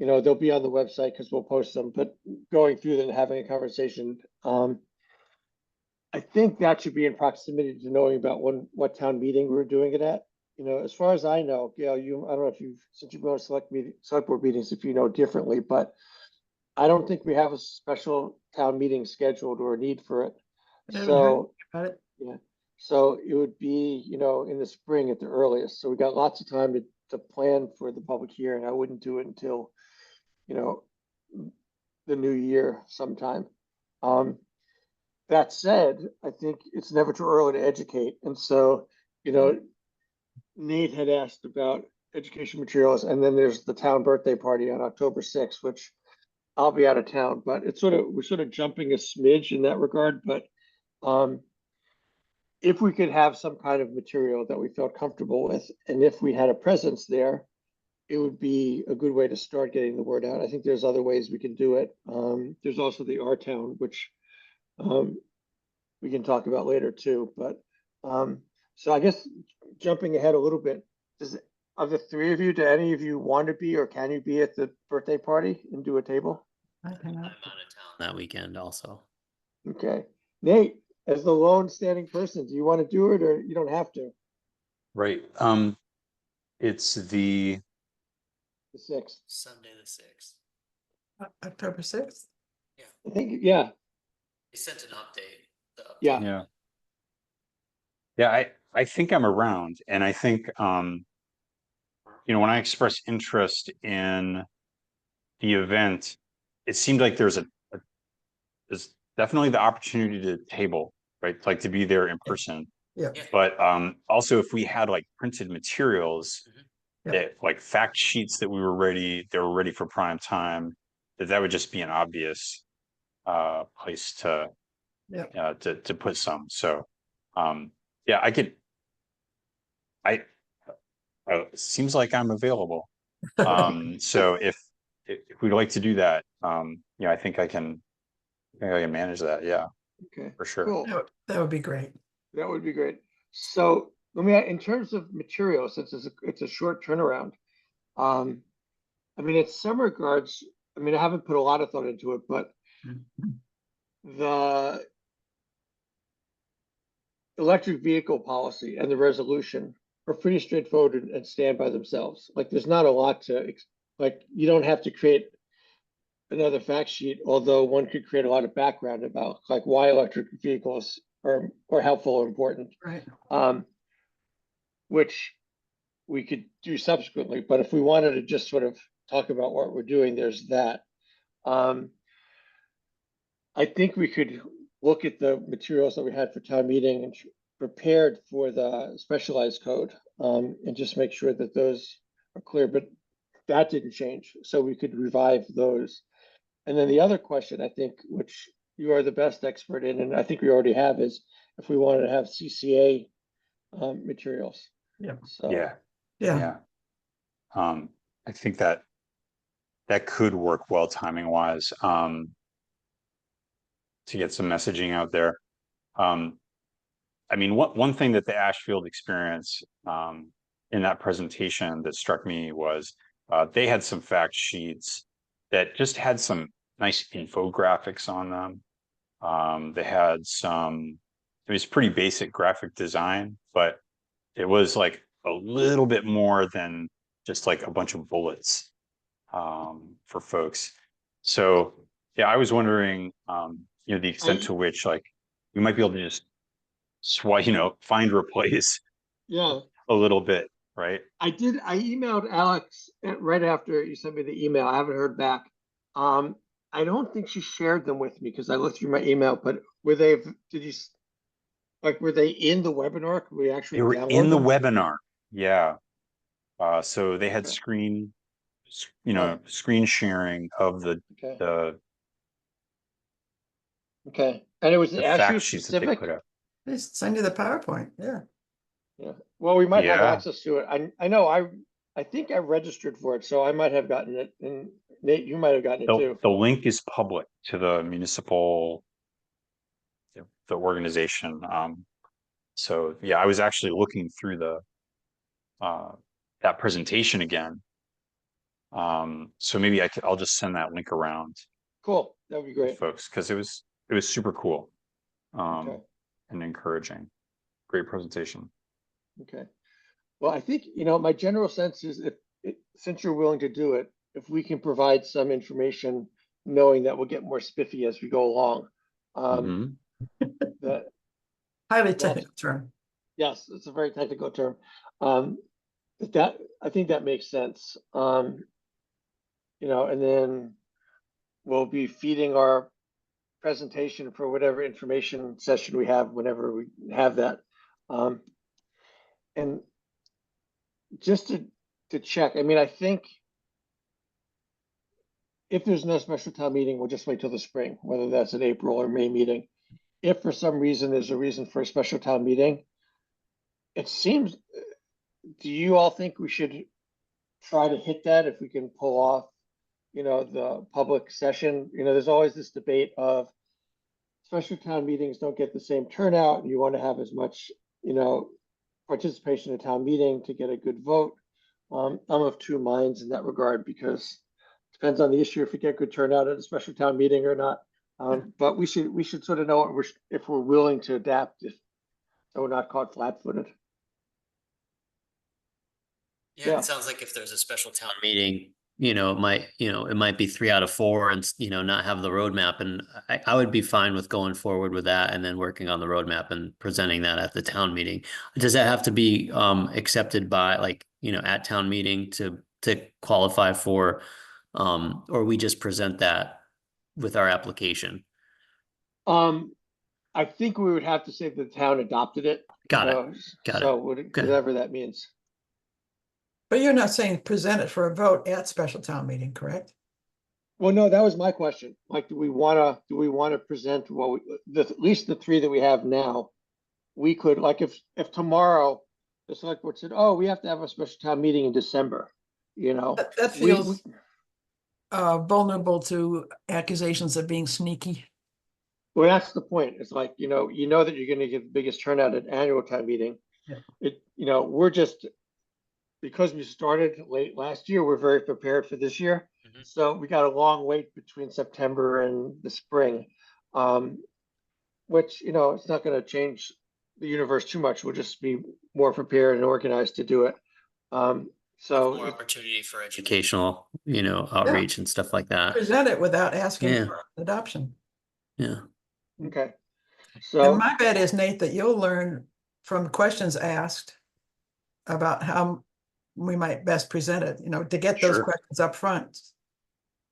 They'll be on the website because we'll post them, but going through them and having a conversation. I think that should be in proximity to knowing about what town meeting we're doing it at. As far as I know, Gail, I don't know if since you've been on select board meetings, if you know differently, but I don't think we have a special town meeting scheduled or a need for it. I haven't heard So, about it. yeah, so it would be, in the spring at the earliest. So we got lots of time to plan for the public hearing. I wouldn't do it until, the new year sometime. That said, I think it's never too early to educate. And so, Nate had asked about education materials, and then there's the town birthday party on October 6th, which I'll be out of town, but we're sort of jumping a smidge in that regard. But if we could have some kind of material that we felt comfortable with, and if we had a presence there, it would be a good way to start getting the word out. I think there's other ways we can do it. There's also the R Town, which we can talk about later too. But so I guess jumping ahead a little bit, of the 3 of you, do any of you want to be, or can you be at the birthday party and do a table? I I'm cannot. out of town that weekend also. Okay. Nate, as the lone standing person, do you want to do it, or you don't have to? Right. It's the The 6th. Sunday the 6th. October 6th? I think, yeah, They sent an update. yeah. yeah. Yeah, I think I'm around, and I think when I expressed interest in the event, it seemed like there's definitely the opportunity to table, right? Like to be there in person. Yeah. But also if we had like printed materials, Yeah. that like fact sheets that were ready for prime time, that would just be an obvious place to put some. So yeah, it seems like I'm available. So if we'd like to do that, I think I can manage that. Yeah, Okay, for sure. cool. That would be great. That would be great. So let me, in terms of material, since it's a short turnaround, I mean, in some regards, I mean, I haven't put a lot of thought into it, but the electric vehicle policy and the resolution are pretty straightforward and stand by themselves. Like, there's not a lot to, like, you don't have to create another fact sheet, although one could create a lot of background about like why electric vehicles are helpful or important. Right. Which we could do subsequently, but if we wanted to just sort of talk about what we're doing, there's that. I think we could look at the materials that we had for town meeting and prepared for the specialized code, and just make sure that those are clear, but that didn't change, so we could revive those. And then the other question, I think, which you are the best expert in, and I think we already have, is if we wanted to have CCA materials. Yeah. So, Yeah, Yeah. yeah. I think that could work well timing wise, to get some messaging out there. I mean, one thing that the Ashfield experience, in that presentation that struck me was, they had some fact sheets that just had some nice infographics on them. They had some, it was pretty basic graphic design, but it was like a little bit more than just like a bunch of bullets, for folks. So yeah, I was wondering, the extent to which like we might be able to just swipe, find replace yeah, a little bit, right? I emailed Alex right after you sent me the email. I haven't heard back. I don't think she shared them with me because I looked through my email, but were they, were they in the webinar? Could we actually They were download in the them? webinar. Yeah. So they had Okay. screen sharing of the Okay. Okay. And it was the ASU fact sheets that they specific? put out. Just send you the PowerPoint. Yeah. Yeah. Well, we might have Yeah. access to it. I know I think I registered for it, so I might have gotten it, and Nate, you might have gotten it too. The link is public to the municipal, the organization. So yeah, I was actually looking through that presentation again. So maybe I'll just send that link around Cool. That would be to great. folks because it was super cool, Okay. and encouraging. Great presentation. Okay. Well, I think, my general sense is since you're willing to do it, if we can provide some information, knowing that we'll get more spiffy as we go along. Mhm. That, Highly technical term. yes, it's a very technical term. I think that makes sense. And then we'll be feeding our presentation for whatever information session we have whenever we have that. And just to check, I mean, I think if there's no special town meeting, we'll just wait till the spring, whether that's an April or May meeting. If for some reason there's a reason for a special town meeting, it seems, do you all think we should try to hit that if we can pull off, the public session? There's always this debate of special town meetings don't get the same turnout, and you want to have as much, participation in a town meeting to get a good vote. I'm of two minds in that regard because it depends on the issue if we get good turnout at a special town meeting or not. But we should sort of know what if we're willing to adapt, so we're not caught flat-footed. Yeah, it sounds like if there's a special town meeting, it might be 3 out of 4 and, not have the roadmap. And I would be fine with going forward with that and then working on the roadmap and presenting that at the town meeting. Does that have to be accepted by at town meeting to qualify for, or we just present that with our application? I think we would have to say the town adopted it. Got it. So whatever that means. But you're not saying present it for a vote at special town meeting, correct? Well, no, that was my question. Like, do we want to present at least the 3 that we have now? We could, like, if tomorrow the select board said, oh, we have to have a special town meeting in December, That feels vulnerable to accusations of being sneaky. well, that's the point. It's like, that you're going to get the biggest turnout at annual town meeting. Yeah. We're just, because we started late last year, we're very prepared for this year. Mhm. So we got a long wait between September and the spring, which, it's not going to change the universe too much. We'll just be more prepared and organized to do it. So More if- opportunity for educational, outreach and stuff like that. Present it without asking Yeah. for adoption. Yeah. okay, And so my bet is, Nate, that you'll learn from questions asked about how we might best present it, to get those Sure. questions up front,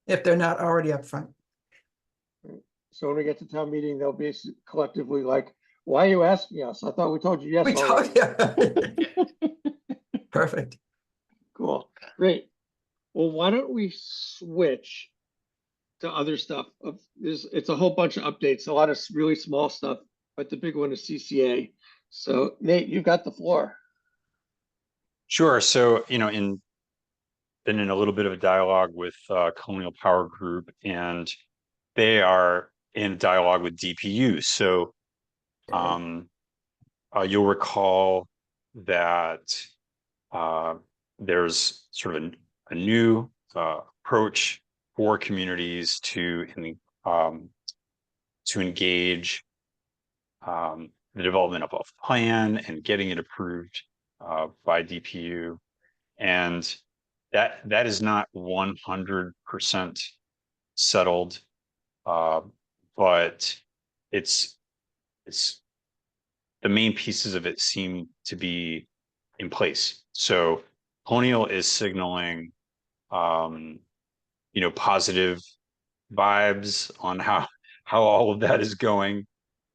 if they're not already up front. so when we get to town meeting, they'll be collectively like, "Why are you asking us? I thought we told you yes We already." told you. Perfect. Cool, great. Well, why don't we switch to other stuff? It's a whole bunch of updates, a lot of really small stuff, but the big one is CCA. So Nate, you've got the floor. Sure. So, been in a little bit of a dialogue with Colonial Power Group, and they are in dialogue with DPU. So, you'll recall that there's sort of a new approach for communities to engage the development of a plan and getting it approved by DPU, and that is not 100% settled, but it's the main pieces of it seem to be in place. So Colonial is signaling, positive vibes on how all of that is going.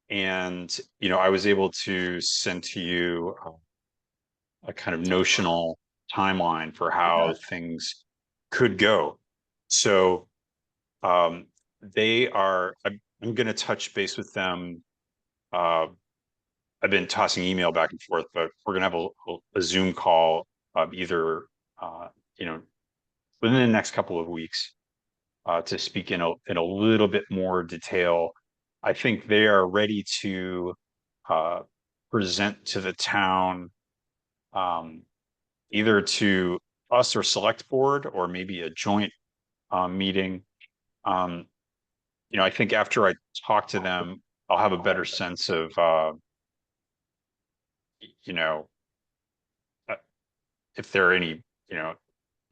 And, I was able to send to you a kind of notional timeline for how things could go. So I'm going to touch base with them. I've been tossing email back and forth, but we're going to have a Zoom call either, within the next couple of weeks to speak in a little bit more detail. I think they are ready to present to the town, either to us or select board, or maybe a joint meeting. I think after I talk to them, I'll have a better sense of, if there are any,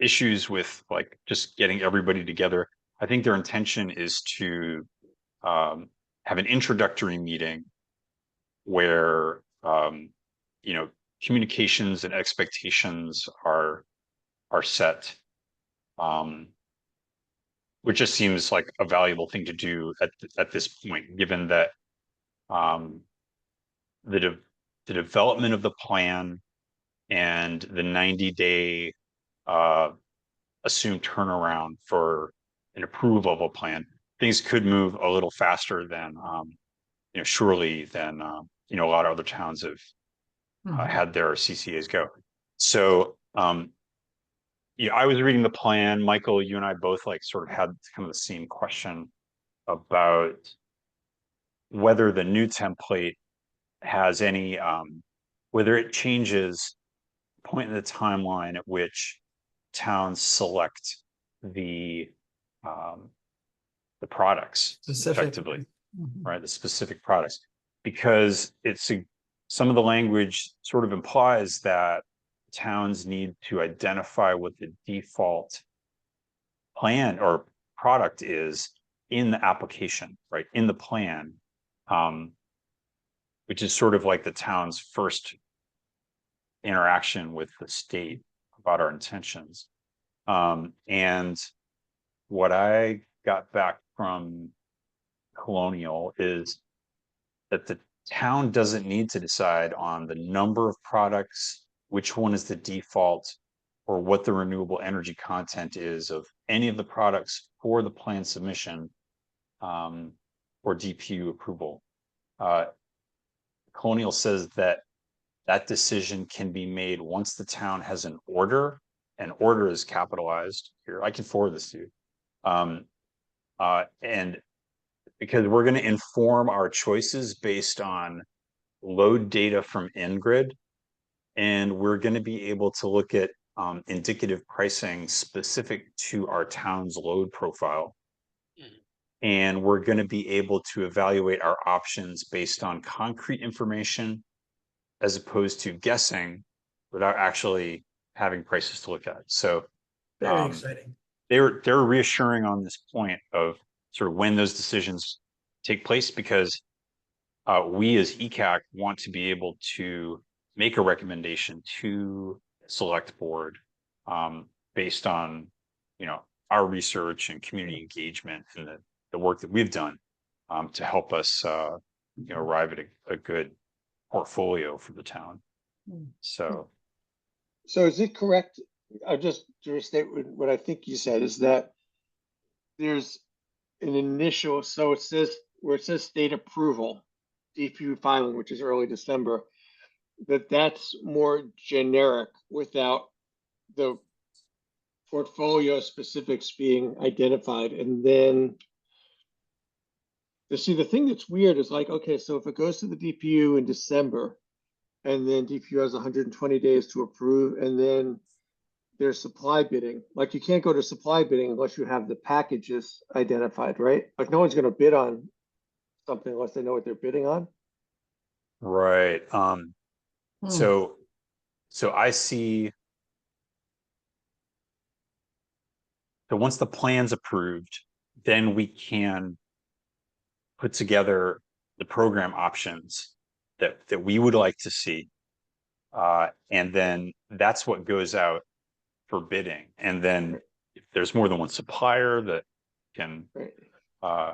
issues with like just getting everybody together. I think their intention is to have an introductory meeting where communications and expectations are set, which just seems like a valuable thing to do at this point, given that the development of the plan and the 90-day assumed turnaround for an approval of a plan, things could move a little faster than surely than a lot of other towns have had their CCAs go. So I was reading the plan. Michael, you and I both like sort of had kind of the same question about whether the new template has any whether it changes the point in the timeline at which towns select the products effectively, right? The specific products, because some of the language sort of implies that towns need to identify what the default plan or product is in the application, right? In the plan, which is sort of like the town's first interaction with the state about our intentions. And what I got back from Colonial is that the town doesn't need to decide on the number of products, which one is the default, or what the renewable energy content is of any of the products for the plan submission or DPU approval. Colonial says that decision can be made once the town has an order. An order is capitalized here. I can forward this to you. And because we're going to inform our choices based on load data from InGrid, and we're going to be able to look at indicative pricing specific to our town's load profile. And we're going to be able to evaluate our options based on concrete information, as opposed to guessing without actually having prices to look at. So Very um, exciting. they're reassuring on this point of sort of when those decisions take place, because we as ECAC want to be able to make a recommendation to select board based on, you know, our research and community engagement and the work that we've done to help us, you know, arrive at a good portfolio for the town. So So is it correct? I just to restate what I think you said is that there's an initial, so it says where it says state approval, DPU filing, which is early December, that's more generic without the portfolio specifics being identified. And then the thing that's weird is like, okay, so if it goes to the DPU in December, and then DPU has 120 days to approve, and then there's supply bidding. Like you can't go to supply bidding unless you have the packages identified, right? Like no one's going to bid on something unless they know what they're bidding on. right. Hmm. So I see. So once the plan's approved, then we can put together the program options that we would like to see. And then that's what goes out for bidding. And then if there's more than one supplier that can, Right.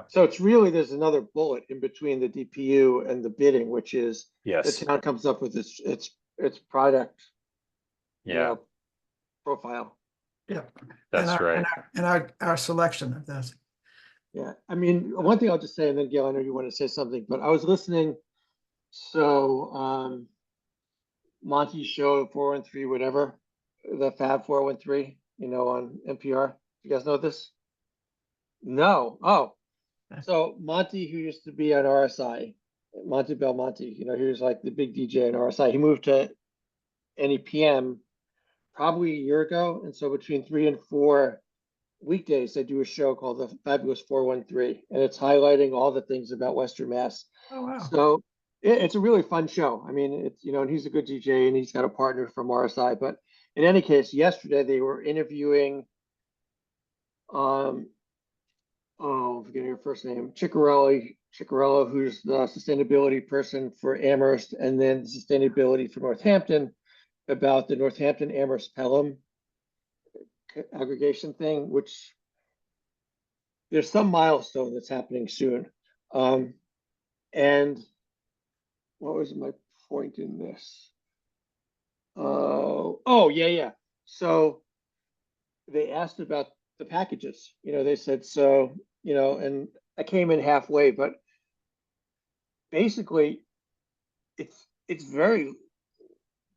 So it's really, there's another bullet in between the DPU and the bidding, which is the yes, town comes up with its product, you yeah, know, profile. Yeah. that's right. And our selection of this. Yeah, I mean, one thing I'll just say, and then Gail, I know you want to say something, but I was listening. So Monty's show 413, whatever, the Fab 413, you know, on NPR. You guys know this? No. Oh, so Monty, who used to be on RSI, Monty Belmonte, you know, he was like the big DJ on RSI. He moved to NEPM probably a year ago, and so between 3 and 4 weekdays, they do a show called the Fabulous 413, and it's highlighting all the things about Western Mass. Oh, wow. So it's a really fun show. I mean, it's, you know, and he's a good DJ and he's got a partner from RSI. But in any case, yesterday they were interviewing, oh, I'm forgetting her first name, Ciccarello, who's the sustainability person for Amherst, and then sustainability for Northampton, about the Northampton Amherst Pelham aggregation thing, which there's some milestone that's happening soon. And what was my point in this? Oh, yeah. So they asked about the packages. You know, they said, so, you know, and I came in halfway, but basically it's very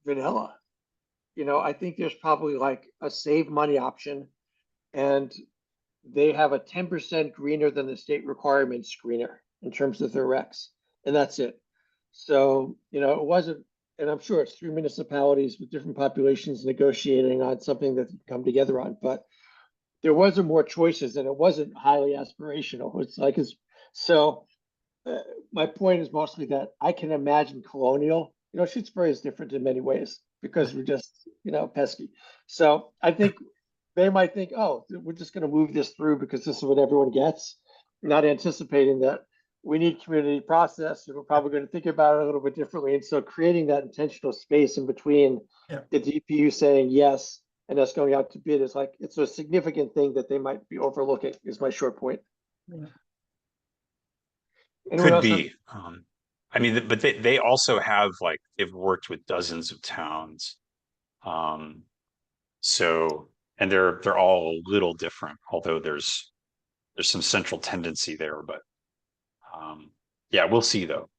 vanilla. You know, I think there's probably like a save money option, and they have a 10% greener than the state requirement screener in terms of their recs, and that's it. So, you know, it wasn't, and I'm sure it's 3 municipalities with different populations negotiating on something that come together on, but there wasn't more choices and it wasn't highly aspirational. It's like, so my point is mostly that I can imagine Colonial, you know, Shutesbury is different in many ways because we're just, you know, pesky. So I think they might think, oh, we're just going to move this through because this is what everyone gets, not anticipating that we need community process. And we're probably going to think about it a little bit differently. And so creating that intentional space in between the DPU saying yes and us going out to bid is like, it's a significant thing that they might be overlooking, is my short point. Yeah. Anyone Could else be. I mean, but they also have, like, they've worked with dozens of towns. So, and they're all a little different, although there's some central tendency there, but yeah, we'll see though.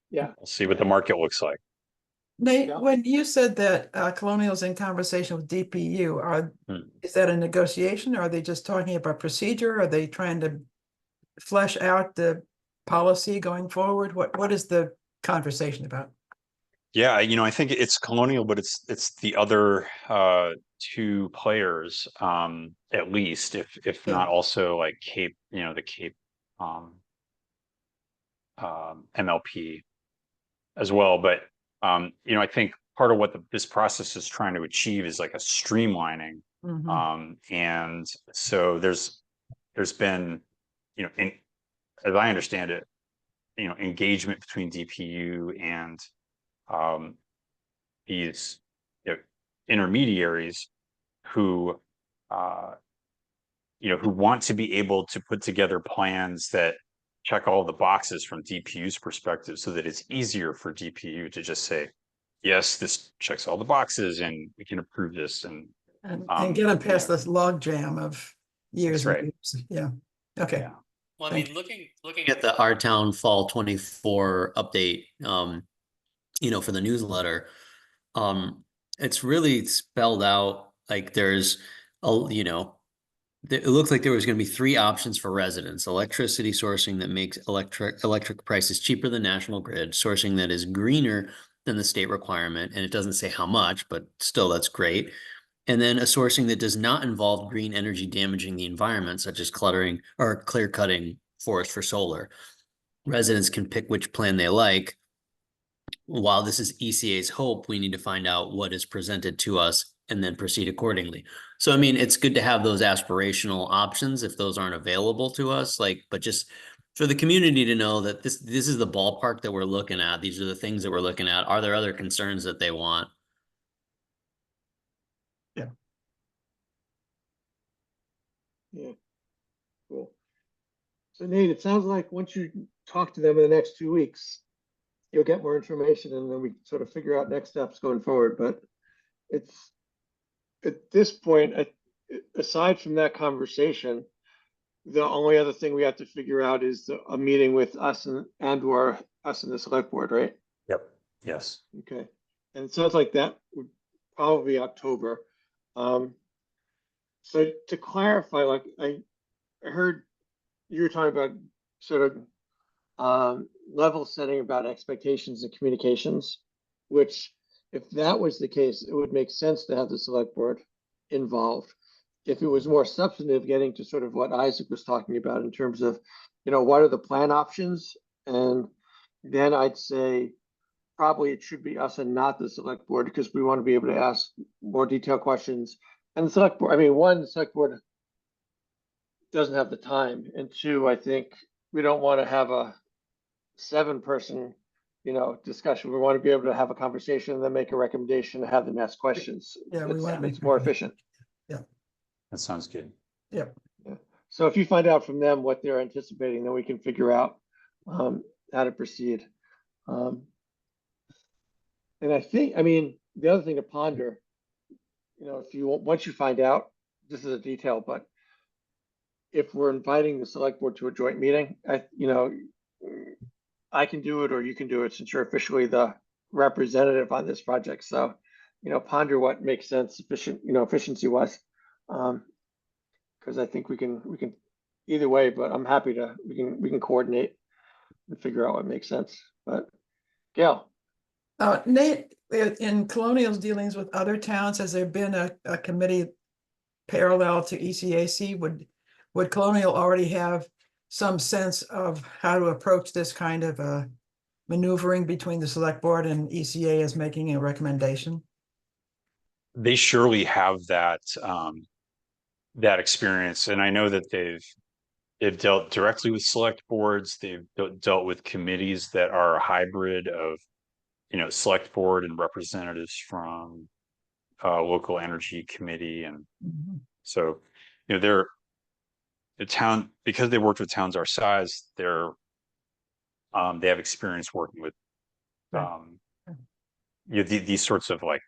Yeah. We'll see what the market looks like. Nate, Yeah. when you said that Colonial's in conversation with DPU, is that a negotiation? Or are they just talking about procedure? Are they trying to flesh out the policy going forward? What is the conversation about? Yeah, you know, I think it's Colonial, but it's the other two players, at least, if Yeah. not also like Cape, you know, the Cape MLP as well. But you know, I think part of what this process is trying to achieve is like a streamlining. Mhm. And so there's been, as I understand it, engagement between DPU and these intermediaries who who want to be able to put together plans that check all the boxes from DPU's perspective, so that it's easier for DPU to just say, yes, this checks all the boxes and we can approve this. And And get them past this log jam of years and right. years. Yeah. Okay. Yeah. Well, I mean, looking at the Our Town Fall 24 update, for the newsletter, it's really spelled out like there's it looks like there was going to be 3 options for residents: electricity sourcing that makes electric prices cheaper than national grid, sourcing that is greener than the state requirement, and it doesn't say how much, but still that's great. And then a sourcing that does not involve green energy damaging the environment, such as cluttering or clear cutting forest for solar. Residents can pick which plan they like. While this is ECA's hope, we need to find out what is presented to us and then proceed accordingly. So, I mean, it's good to have those aspirational options if those aren't available to us, but just for the community to know that this is the ballpark that we're looking at. These are the things that we're looking at. Are there other concerns that they want? Yeah, cool. So Nate, it sounds like once you talk to them in the next 2 weeks, you'll get more information and then we sort of figure out next steps going forward. But it's at this point, aside from that conversation, the only other thing we have to figure out is a meeting with us and or us in the select board, right? Yep. Yes. Okay. And it sounds like that would probably be October. So to clarify, like I heard you were talking about sort of level setting about expectations and communications, which if that was the case, it would make sense to have the select board involved. If it was more substantive, getting to sort of what Isaac was talking about in terms of, what are the plan options? And then I'd say probably it should be us and not the select board, because we want to be able to ask more detailed questions. And the select board, I mean, one, the select board doesn't have the time. And 2, I think we don't want to have a 7-person, discussion. We want to be able to have a conversation and then make a recommendation and have them ask questions. Yeah, we want to make it's more efficient. Yeah. That sounds good. Yep. Yeah. So if you find out from them what they're anticipating, then we can figure out how to proceed. And I think, the other thing to ponder, if you once you find out, this is a detail, but if we're inviting the select board to a joint meeting, I can do it or you can do it since you're officially the representative on this project. So, ponder what makes sense, efficiency wise. Because I think we can either way, but I'm happy we can coordinate and figure out what makes sense. But Gail. Nate, in Colonial's dealings with other towns, has there been a committee parallel to ECAC? Would Colonial already have some sense of how to approach this kind of maneuvering between the select board and ECA as making a recommendation? They surely have that experience, and I know that they've dealt directly with select boards. They've dealt with committees that are a hybrid of select board and representatives from local energy committee. And so they're the town, because they worked with towns our size, they have experience working with these sorts of like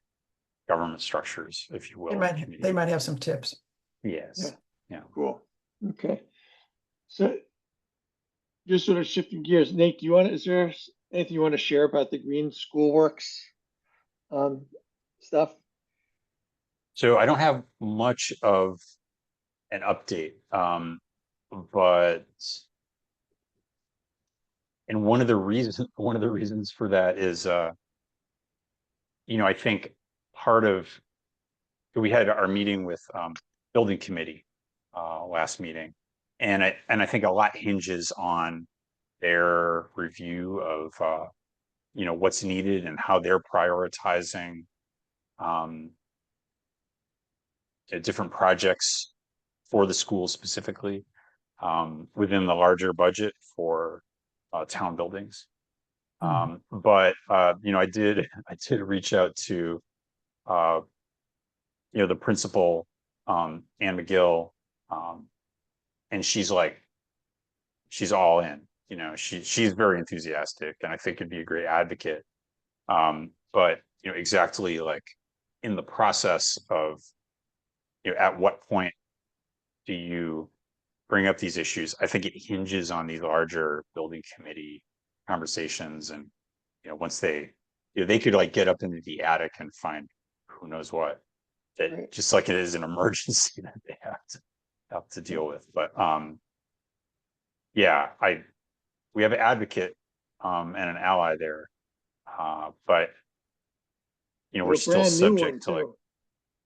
government structures, if you will. They might have some tips. Yes. Yeah. Cool. Okay. So just sort of shifting gears, Nate, is there anything you want to share about the Green Schoolworks stuff? So I don't have much of an update, but and one of the reasons for that is I think part of we had our meeting with building committee last meeting, and I think a lot hinges on their review of you know, what's needed and how they're prioritizing different projects for the school specifically within the larger budget for town buildings. But you know, I did reach out to you know, the principal, Ann McGill, and she's all in. You know, she's very enthusiastic, and I think it'd be a great advocate. But you know, exactly like in the process of, you know, at what point do you bring up these issues? I think it hinges on these larger building committee conversations, and you know, once they, you know, they could like get up into the attic and find who knows what, that Right. just like it is an emergency that they have to deal with. But yeah, we have an advocate and an ally there, but you know, we're A still brand new one subject to like, too.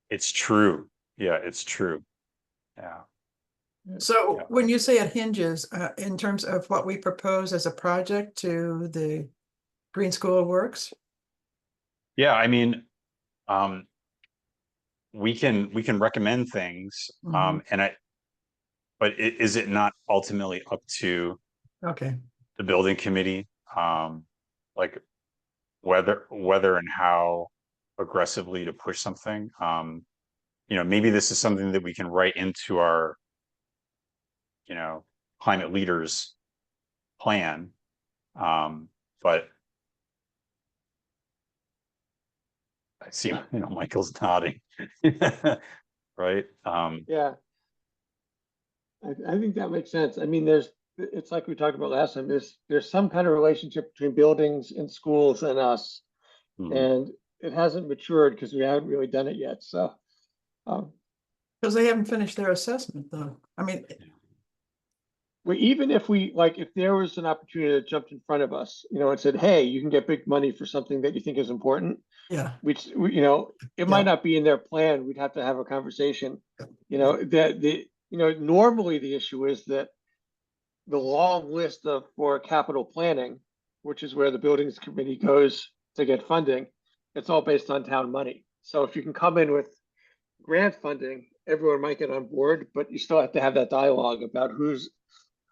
it's true. Yeah, it's true. Yeah. So Yeah. when you say it hinges, in terms of what we propose as a project to the Green School of Works? Yeah, I mean, we can recommend things, Mhm. but is it not ultimately up to Okay, the building committee, like whether and how aggressively to push something? You know, maybe this is something that we can write into our, you know, climate leaders plan, but I see, you know, Michael's nodding. Right? Yeah, I think that makes sense. I mean, it's like we talked about last time, there's some kind of relationship between buildings and schools and us. mhm. And it hasn't matured because we haven't really done it yet, so. because they haven't finished their assessment though. I mean, Well, even if if there was an opportunity that jumped in front of us, you know, and said, hey, you can get big money for something that you think is important, yeah, you know, it might Yeah. not be in their plan, we'd have to have a conversation. You know, you know, normally the issue is that the long list for capital planning, which is where the buildings committee goes to get funding, it's all based on town money. So if you can come in with grant funding, everyone might get on board, but you still have to have that dialogue about who's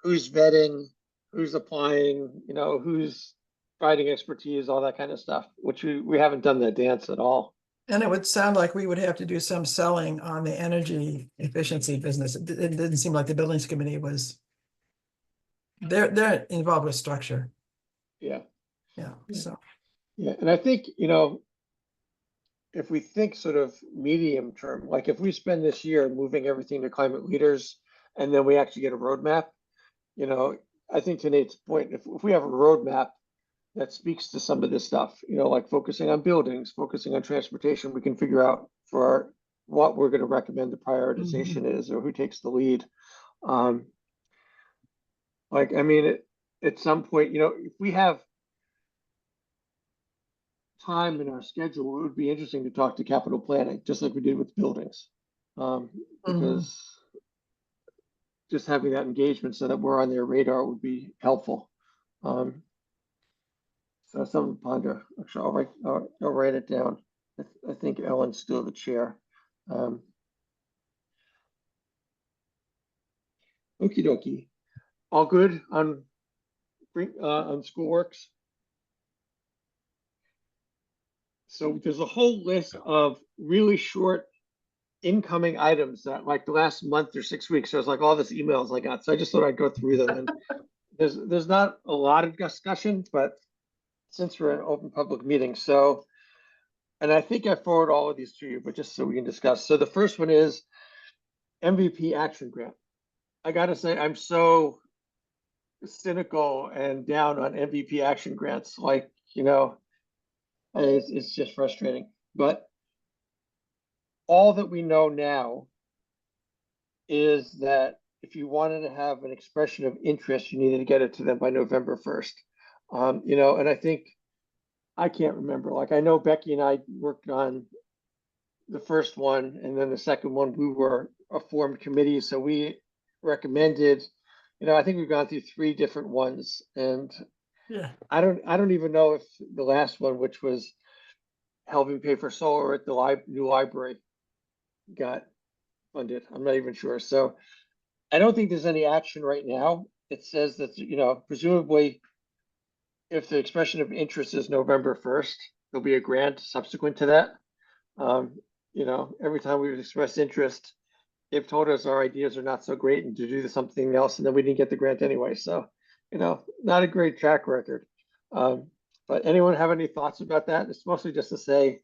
vetting, who's applying, you know, who's providing expertise, all that kind of stuff, which we haven't done that dance at all. and it would sound like we would have to do some selling on the energy efficiency business. It didn't seem like the buildings committee was. They're involved with structure, Yeah, yeah, so. yeah, and I think, you know, if we think sort of medium term, like if we spend this year moving everything to climate leaders, and then we actually get a roadmap, you know, I think to Nate's point, if we have a roadmap that speaks to some of this stuff, you know, like focusing on buildings, focusing on transportation, we can figure out for what we're going to recommend the prioritization is, or who takes the lead. Like, I mean, at some point, you know, if we have time in our schedule, it would be interesting to talk to capital planning, just like we did with buildings. Because just having that engagement so that we're on their radar would be helpful. So something to ponder. Actually, I'll write it down. I think Ellen's still the chair. Okie dokie. All good on Schoolworks? So there's a whole list of really short incoming items that like the last month or 6 weeks. So it's like all this emails I got. So I just thought I'd go through them. And there's not a lot of discussion, but since we're in an open public meeting, so, and I think I forward all of these to you, but just so we can discuss. So the first one is MVP action grant. I gotta say, I'm so cynical and down on MVP action grants. Like, you know, it's just frustrating. But all that we know now is that if you wanted to have an expression of interest, you needed to get it to them by November 1st. You know, and I think, I can't remember, like I know Becky and I worked on the first one, and then the second one, we were a formed committee, so we recommended, you know, I think we've gone through 3 different ones, and Yeah. I don't even know if the last one, which was helping pay for solar at the new library, got funded. I'm not even sure. So I don't think there's any action right now. It says that, presumably if the expression of interest is November 1st, there'll be a grant subsequent to that. Every time we've expressed interest, they've told us our ideas are not so great and to do something else, and then we didn't get the grant anyway. So, not a great track record. But anyone have any thoughts about that? It's mostly just to say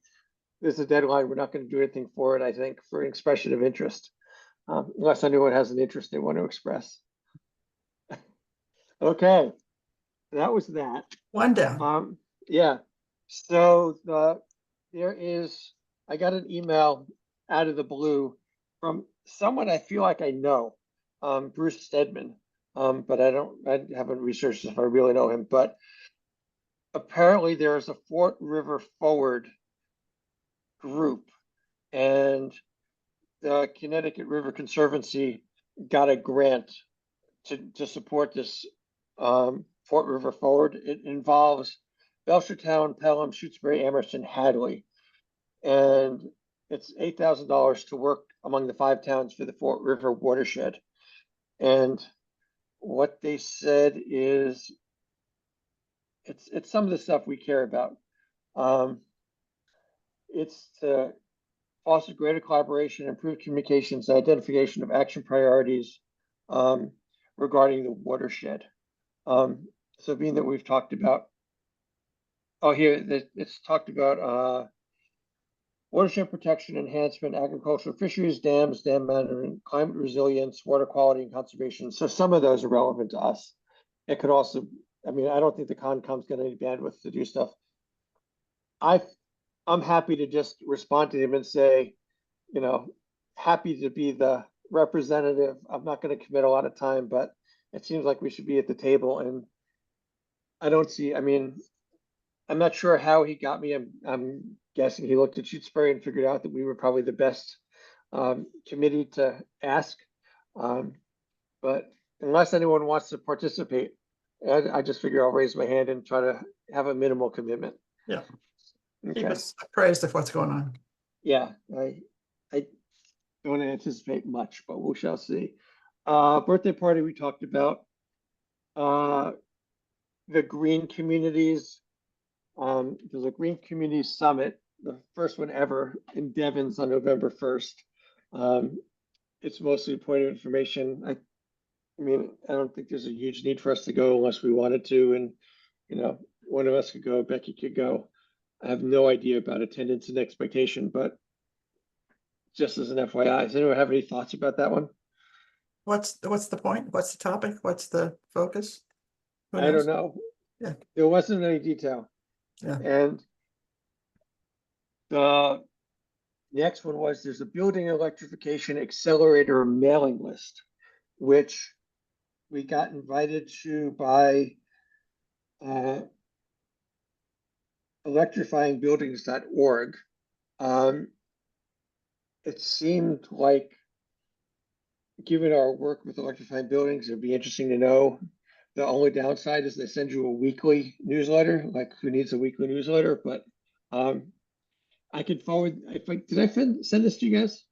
there's a deadline. We're not going to do anything for it, I think, for an expression of interest, unless anyone has an interest they want to express. Okay, that was that. One down. Yeah. So I got an email out of the blue from someone I feel like I know, Bruce Stedman. But I haven't researched if I really know him, but apparently there is a Fort River Forward group, and the Connecticut River Conservancy got a grant to support this Fort River Forward. It involves Belchertown, Pelham, Shutesbury, Amherst, Hadley, and it's $8,000 to work among the 5 towns for the Fort River watershed. And what they said is it's some of the stuff we care about. It's to foster greater collaboration, improve communications, and identification of action priorities regarding the watershed. So being that we've talked about, it's talked about watershed protection, enhancement, agricultural, fisheries, dams, dam management, climate resilience, water quality, and conservation. So some of those are relevant to us. It could also, I don't think the Concom's got any bandwidth to do stuff. I'm happy to just respond to him and say, happy to be the representative. I'm not going to commit a lot of time, but it seems like we should be at the table. And I'm not sure how he got me. I'm guessing he looked at Shutesbury and figured out that we were probably the best committee to ask. But unless anyone wants to participate, I just figure I'll raise my hand and try to have a minimal commitment. Yeah. Okay. Keep us appraised of what's going on. Yeah, I don't anticipate much, but we shall see. Birthday party we talked about. The green communities. There's a green community summit, the first one ever in Devon's on November 1st. It's mostly a point of information. I don't think there's a huge need for us to go unless we wanted to, and one of us could go, Becky could go. I have no idea about attendance and expectation, but just as an FYI, does anyone have any thoughts about that one? What's the point? What's the topic? What's the focus? Who I knows? don't know. Yeah. There wasn't any detail. Yeah. And the next one was there's a building electrification accelerator mailing list, which we got invited to by electrifyingbuildings.org. It seemed like, given our work with electrifying buildings, it'd be interesting to know. The only downside is they send you a weekly newsletter. Like, who needs a weekly newsletter? But I could forward. Did I send this to you guys?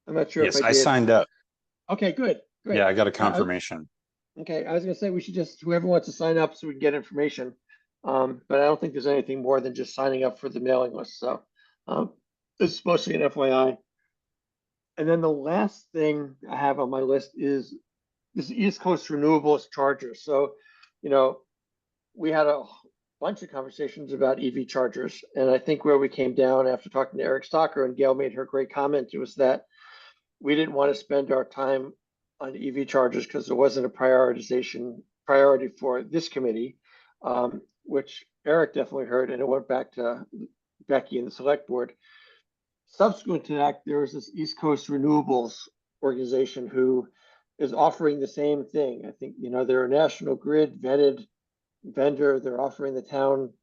I'm not sure if Yes, I I did. signed up. Okay, good. Great. Yeah, I got a confirmation. Okay, I was gonna say we should just, whoever wants to sign up so we can get information. But I don't think there's anything more than just signing up for the mailing list. So it's mostly an FYI. And then the last thing I have on my list is this East Coast Renewables Charger. So, we had a bunch of conversations about EV chargers. And I think where we came down after talking to Eric Stocker, and Gail made her great comment, it was that we didn't want to spend our time on EV chargers because there wasn't a priority for this committee, which Eric definitely heard, and it went back to Becky and the select board. Subsequent to that, there was this East Coast Renewables organization who is offering the same thing. I think, they're a National Grid vetted vendor. They're offering the town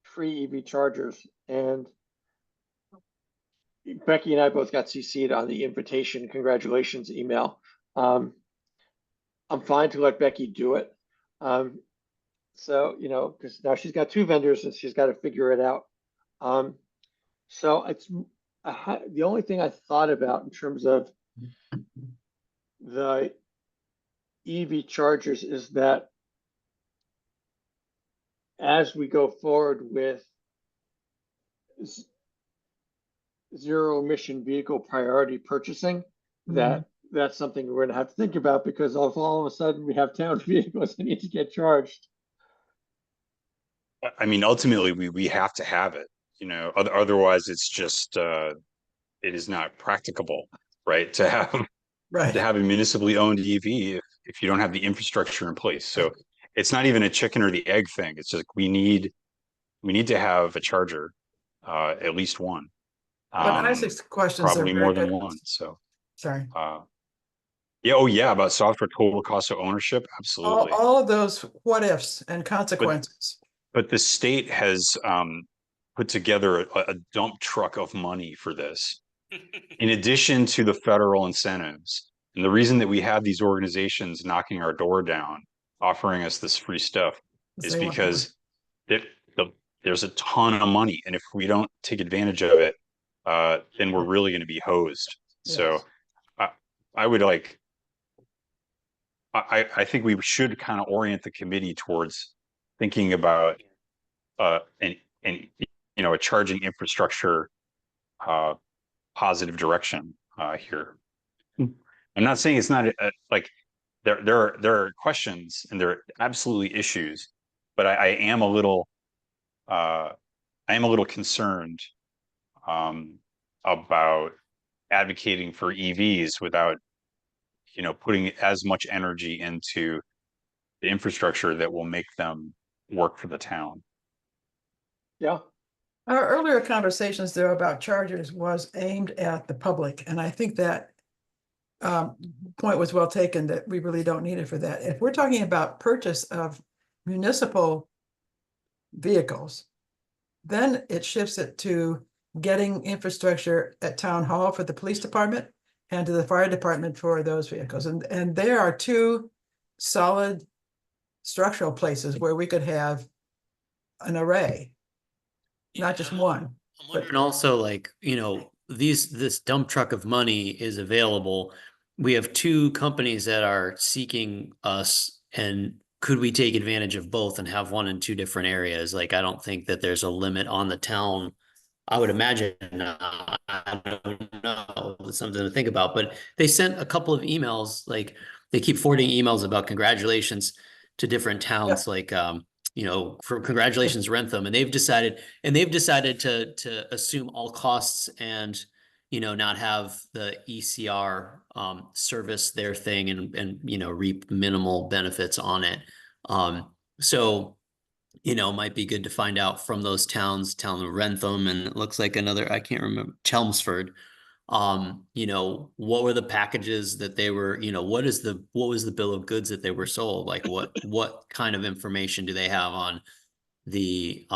free EV chargers. And Becky and I both got CC'd on the invitation, congratulations email. I'm fine to let Becky do it. So, because now she's got two vendors and she's got to figure it out. So it's the only thing I thought about in terms of the EV chargers is that as we go forward with zero emission vehicle priority purchasing, that's something we're going to have to think about, because if all of a sudden we have town vehicles that need to get charged. I mean, ultimately, we have to have it. Otherwise, it's just it is not practicable, right? To have Right. a municipally owned EV if you don't have the infrastructure in place. So it's not even a chicken or the egg thing. It's just we need to have a charger, at least one. But Isaac's questions are Probably very more than good. one. So Sorry. yeah, oh yeah, about software total cost of ownership, absolutely. All of those what ifs and consequences. But the state has put together a dump truck of money for this, in addition to the federal incentives. And the reason that we have these organizations knocking our door down, offering us this free stuff, is They want more. because there's a ton of money. And if we don't take advantage of it, then we're really going to be hosed. So I would I think we should kind of orient the committee towards thinking about and a charging infrastructure positive direction here. I'm not saying it's not like there are questions and there are absolutely issues, but I am a little concerned about advocating for EVs without putting as much energy into the infrastructure that will make them work for the town. Yeah. Our earlier conversations there about chargers was aimed at the public, and I think that point was well taken, that we really don't need it for that. If we're talking about purchase of municipal vehicles, then it shifts it to getting infrastructure at town hall for the police department and to the fire department for those vehicles. And there are two solid structural places where we could have an array, not just one. I'm wondering also, like, this dump truck of money is available. We have two companies that are seeking us, and could we take advantage of both and have one in two different areas? Like, I don't think that there's a limit on the town. I would imagine not. I don't know. It's something to think about. But they sent a couple of emails, like they keep forwarding emails about congratulations to different towns, like for congratulations, Rentham, and they've decided to assume all costs and not have the ECR service their thing and reap minimal benefits on it. So might be good to find out from those towns, town of Rentham, and it looks like another, I can't remember, Chelmsford. What were the packages that they were, what was the bill of goods that they were sold? Like what kind of information do they have on the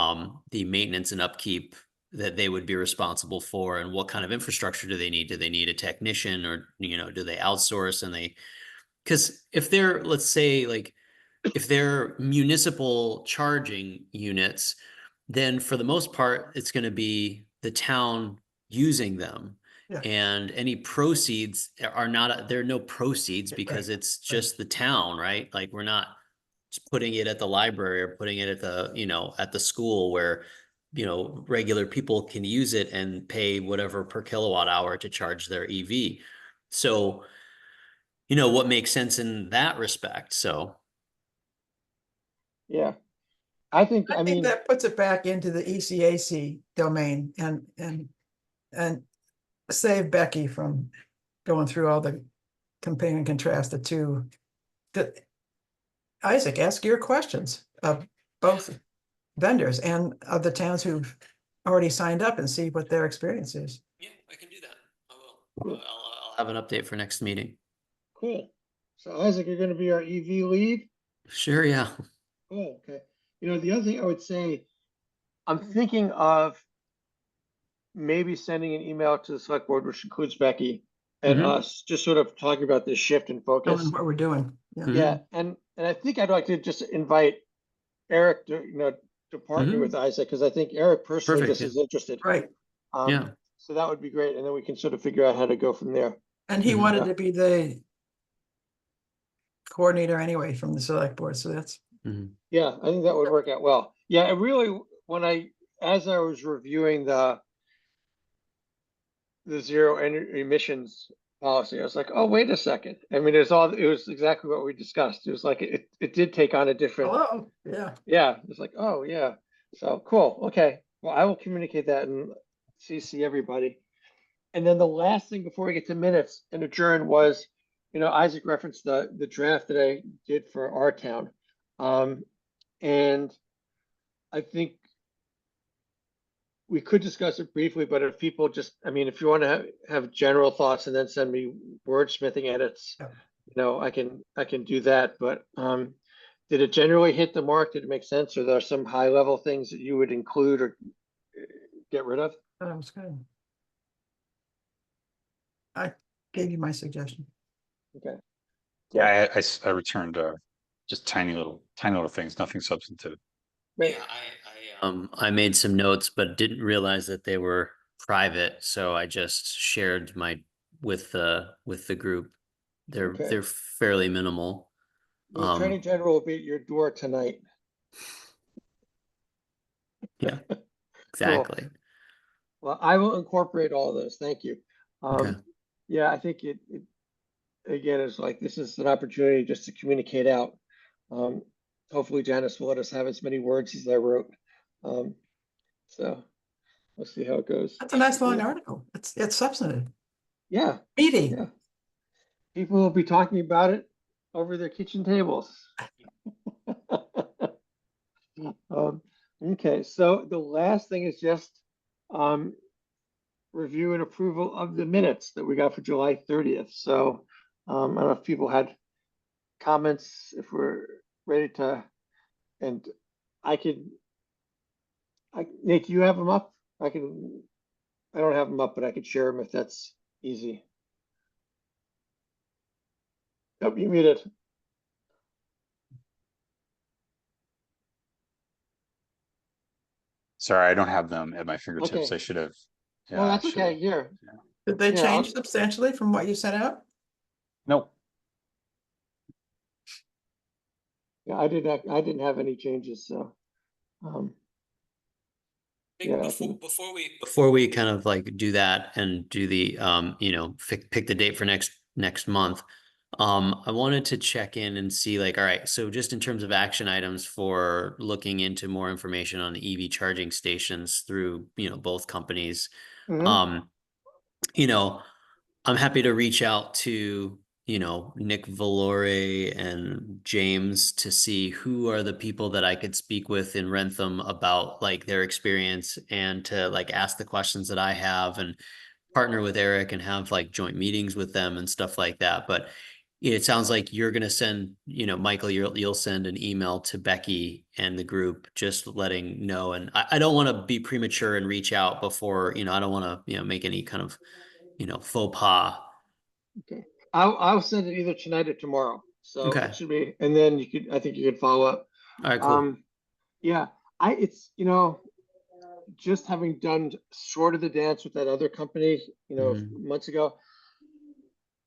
maintenance and upkeep that they would be responsible for, and what kind of infrastructure do they need? Do they need a technician, or do they outsource? And because if they're, let's say, like, if they're municipal charging units, then for the most part, it's going to be the town using them. Yeah. And any proceeds there are no proceeds, because it's just the town, right? Like, we're not just putting it at the library or putting it at the, at the school where, regular people can use it and pay whatever per kilowatt hour to charge their EV. So, what makes sense in that respect. So. Yeah. I think that puts it back into the ECAC domain and save Becky from going through all the compare and contrast the two. Isaac, ask your questions of both vendors and of the towns who've already signed up and see what their experience is. Yeah, I can do that. I will. Cool. I'll have an update for next meeting. Cool. So Isaac, you're going to be our EV lead? Sure, yeah. Oh, okay. The other thing I would say, I'm thinking of maybe sending an email to the select board, which includes Becky and us, just sort of talking about this shift in focus. What we're doing. Yeah. And I think I'd like to just invite Eric to partner with Isaac, because I think Eric personally Perfect, just yeah. is interested. Right. Yeah. So that would be great, and then we can sort of figure out how to go from there. And he Mhm. wanted Yeah. to be the coordinator anyway from the select board, so that's, Mhm. Yeah, I think that would work out well. Yeah, it really, as I was reviewing the zero emissions policy, I was like, oh, wait a second. I mean, it was exactly what we discussed. It was like, it did take on a different, hello, yeah. yeah, it's like, oh, yeah. So cool. Okay. Well, I will communicate that and CC everybody. And then the last thing before we get to minutes and adjourn was, Isaac referenced the draft that I did for our town. And I think we could discuss it briefly, but if people just, I mean, if you want to have general thoughts and then send me wordsmithing edits, Yeah. I can do that. But did it generally hit the mark? Did it make sense? Or there are some high level things that you would include or get rid of? That was good. I gave you my suggestion. Okay. Yeah, I returned just tiny little things, nothing substantive. Great. Yeah, I made some notes, but didn't realize that they were private, so I just shared my with the group. They're Okay. fairly minimal. The Attorney General will be at your door tonight. Yeah, Cool. exactly. Well, I will incorporate all those. Thank you. Okay. Yeah, I think it again is like this is an opportunity just to communicate out. Hopefully Janice will let us have as many words as I wrote. So we'll see how it goes. That's a nice long article. It's substantive. Yeah, Meaty. yeah. People will be talking about it over their kitchen tables. Okay, so the last thing is just review and approval of the minutes that we got for July 30th. So I don't know if people had comments, if we're ready to, and Nate, do you have them up? I don't have them up, but I could share them if that's easy. Oh, you muted. Sorry, I don't have them at my fingertips. Okay. I should have. Well, Yeah, I that's should okay. have. Here. Did they Yeah, change substantially from what you sent out? Nope. Yeah, I didn't have any changes, so yeah, Before we kind of like do that and do the pick the date for next month, I wanted to check in and see like, all right, so just in terms of action items for looking into more information on EV charging stations through both companies, mhm. you know I'm happy to reach out to, Nick Valore and James to see who are the people that I could speak with in Rentham about like their experience and to like ask the questions that I have and partner with Eric and have like joint meetings with them and stuff like that. But it sounds like you're going to send, Michael, you'll send an email to Becky and the group just letting know. And I don't want to be premature and reach out before, I don't want to, make any kind of faux pas. Okay. I'll send it either tonight or tomorrow. So Okay. it should be, and then I think you could follow up. All right, cool. Yeah, it's, just having done sort of the dance with that other company, months ago,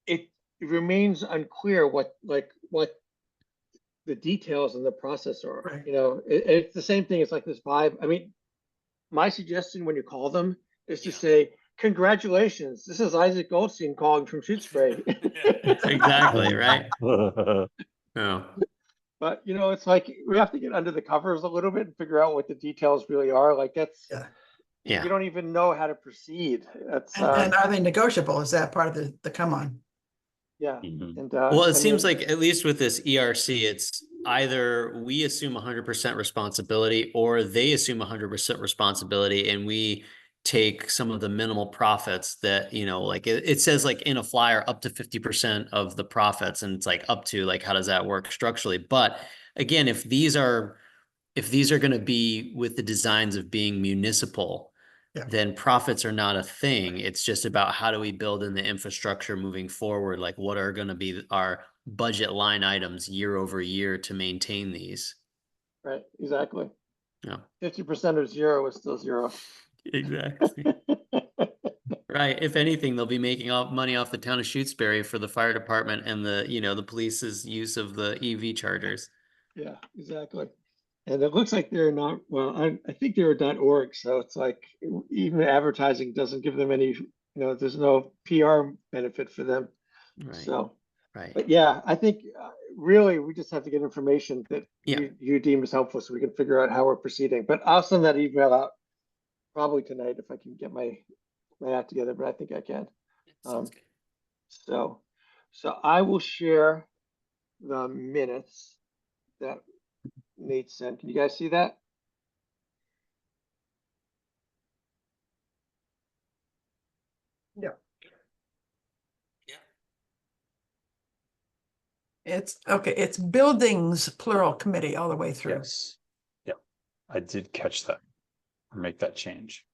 it remains unclear what the details and the process are. Right. It's the same thing. It's like this vibe. I mean, my suggestion when you call them is to Yeah. say, congratulations, this is Isaac Goldstein calling from Shutesbury. Exactly, right? Yeah. But it's like we have to get under the covers a little bit and figure out what the details really are. Like Yeah. Yeah. you don't even know how to proceed. That's And are they negotiable? Is that part of the come on? yeah. Mhm. And Well, it I seems mean, like at least with this ERC, it's either we assume 100% responsibility or they assume 100% responsibility and we take some of the minimal profits that, like it says like in a flyer up to 50% of the profits and it's like up to like how does that work structurally? But again, if these are going to be with the designs of being municipal, Yeah. then profits are not a thing. It's just about how do we build in the infrastructure moving forward? Like what are going to be our budget line items year over year to maintain these? Right, exactly. Yeah. 50% of zero is still zero. Exactly. Right. If anything, they'll be making money off the town of Shutesbury for the fire department and the police's use of the EV chargers. Yeah, exactly. And it looks like they're not, well, I think they're .org, so it's like even advertising doesn't give them any, there's no PR benefit for them. Right. So, Right. but yeah, I think really we just have to get information that Yeah. you deem as helpful so we can figure out how we're proceeding. But I'll send that email out probably tonight if I can get my act together, but I think I can. Sounds good. So I will share the minutes that Nate sent. Can you guys see that? Yeah. Yeah. It's okay. It's buildings plural committee all the way through. Yes. Yep. I did catch that or make that change.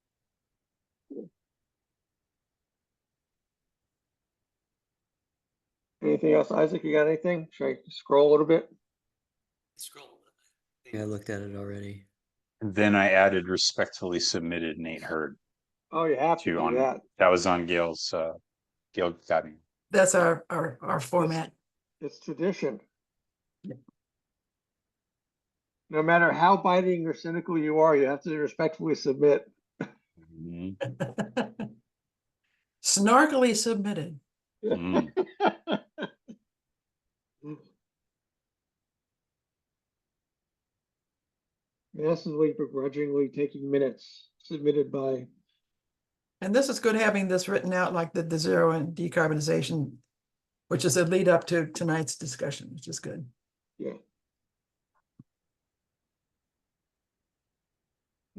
Anything else, Isaac? You got anything? Should I scroll a little bit? Scroll. I think I looked at it already. And then I added respectfully submitted Nate Hurd Oh, you have to to do on that. that was on Gail's Gail got me. That's our format. It's tradition. Yeah. No matter how biting or cynical you are, you have to respectfully submit. Mhm. Snarkily submitted. Mm. Massively begrudgingly taking minutes submitted by, And this is good having this written out like the zero and decarbonization, which is a lead up to tonight's discussion, which is good. yeah.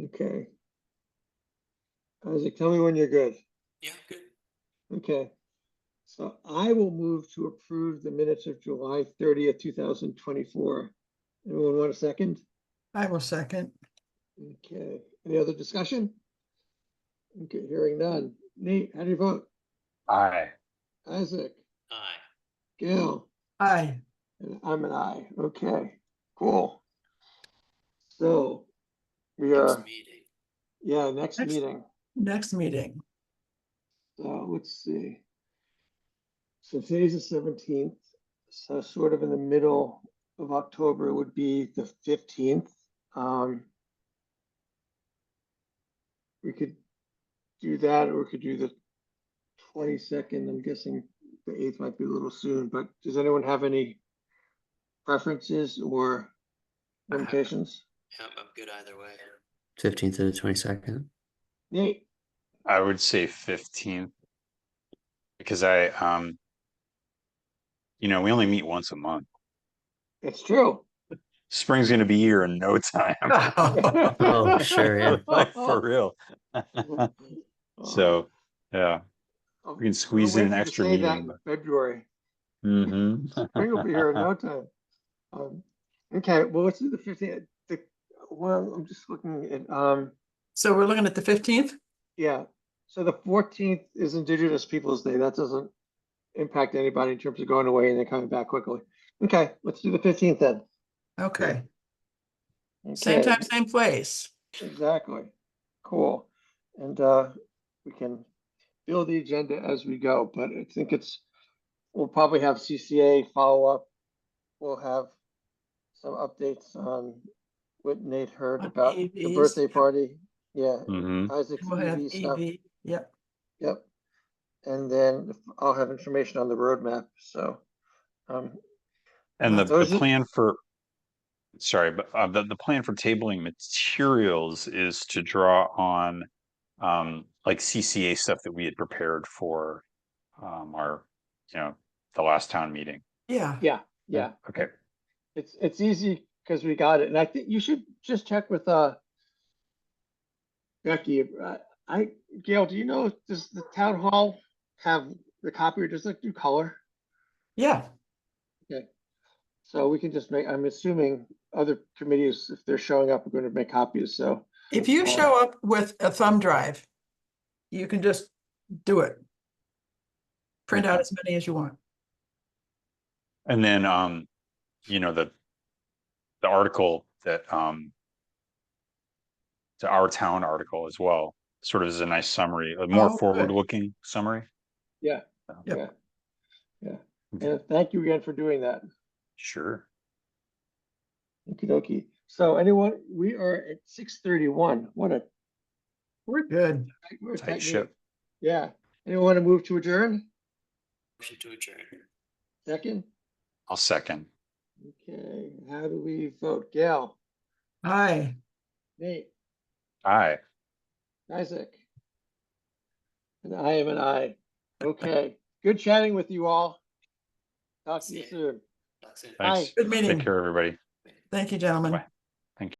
Okay. Isaac, tell me when you're good. Yeah, good. Okay. So I will move to approve the minutes of July 30th, 2024. Anyone want a second? I will second. Okay. Any other discussion? Okay, hearing none. Nate, how do you vote? Aye. Isaac, Aye. Gail, Aye. and I'm an aye. Okay, cool. So we Next are, meeting. yeah, next Next- meeting. Next meeting. So let's see. So today's the 17th. So sort of in the middle of October would be the 15th. We could do that, or we could do the 22nd. I'm guessing the 8th might be a little soon, but does anyone have any preferences or limitations? I'm good either way. 15th to the 22nd. Nate, I would say 15th because we only meet once a month. it's true. Spring's gonna be here in no time. Oh, sure, yeah. Like for real. So yeah, we can squeeze We'll in wait an for you to extra say that meeting. in February. Mhm. Spring will be here in no time. Okay, well, let's do the 15th. Well, I'm just looking at, So we're looking at the 15th? yeah. So the 14th is Indigenous Peoples' Day. That doesn't impact anybody in terms of going away and then coming back quickly. Okay, let's do the 15th then. Okay. Same Okay, time, same place. exactly. Cool. And we can build the agenda as we go, but I think we'll probably have CCA follow up. We'll have some updates on what Nate heard On about the EVs, birthday yep. party. Yeah, Mhm. Isaac's We'll have EV stuff. EV. Yep. Yep. And then I'll have information on the roadmap. So, And the those are, plan for sorry, but the plan for tabling materials is to draw on like CCA stuff that we had prepared for our the last town meeting. Yeah. yeah. Okay. It's easy because we got it. And I think you should just check with Becky. Gail, do you know, does the town hall have the copy or does it do color? Yeah. Okay. So we can just I'm assuming other committees, if they're showing up, are going to make copies. So If you show up with a thumb drive, you can just do it. Print out as many as you want. And then the article that to our town article as well. Sort of as a nice summary, a more Oh, good. forward-looking summary. Yeah, Yep. yeah. And thank you again for doing that. Sure. Okie dokie. So anyone, we are at 6:31. We're good. We're a Tight tight ship. meeting. Yeah. Anyone want to move to adjourn? Motion to adjourn. Second? I'll second. Okay, how do we vote? Gail, Aye. Nate, Aye. Isaac? And I am an I. Okay, good chatting with you all. Talk to you See ya. soon. Talk soon. Thanks. Good meeting. Take care, everybody. Thank you, gentlemen. Bye.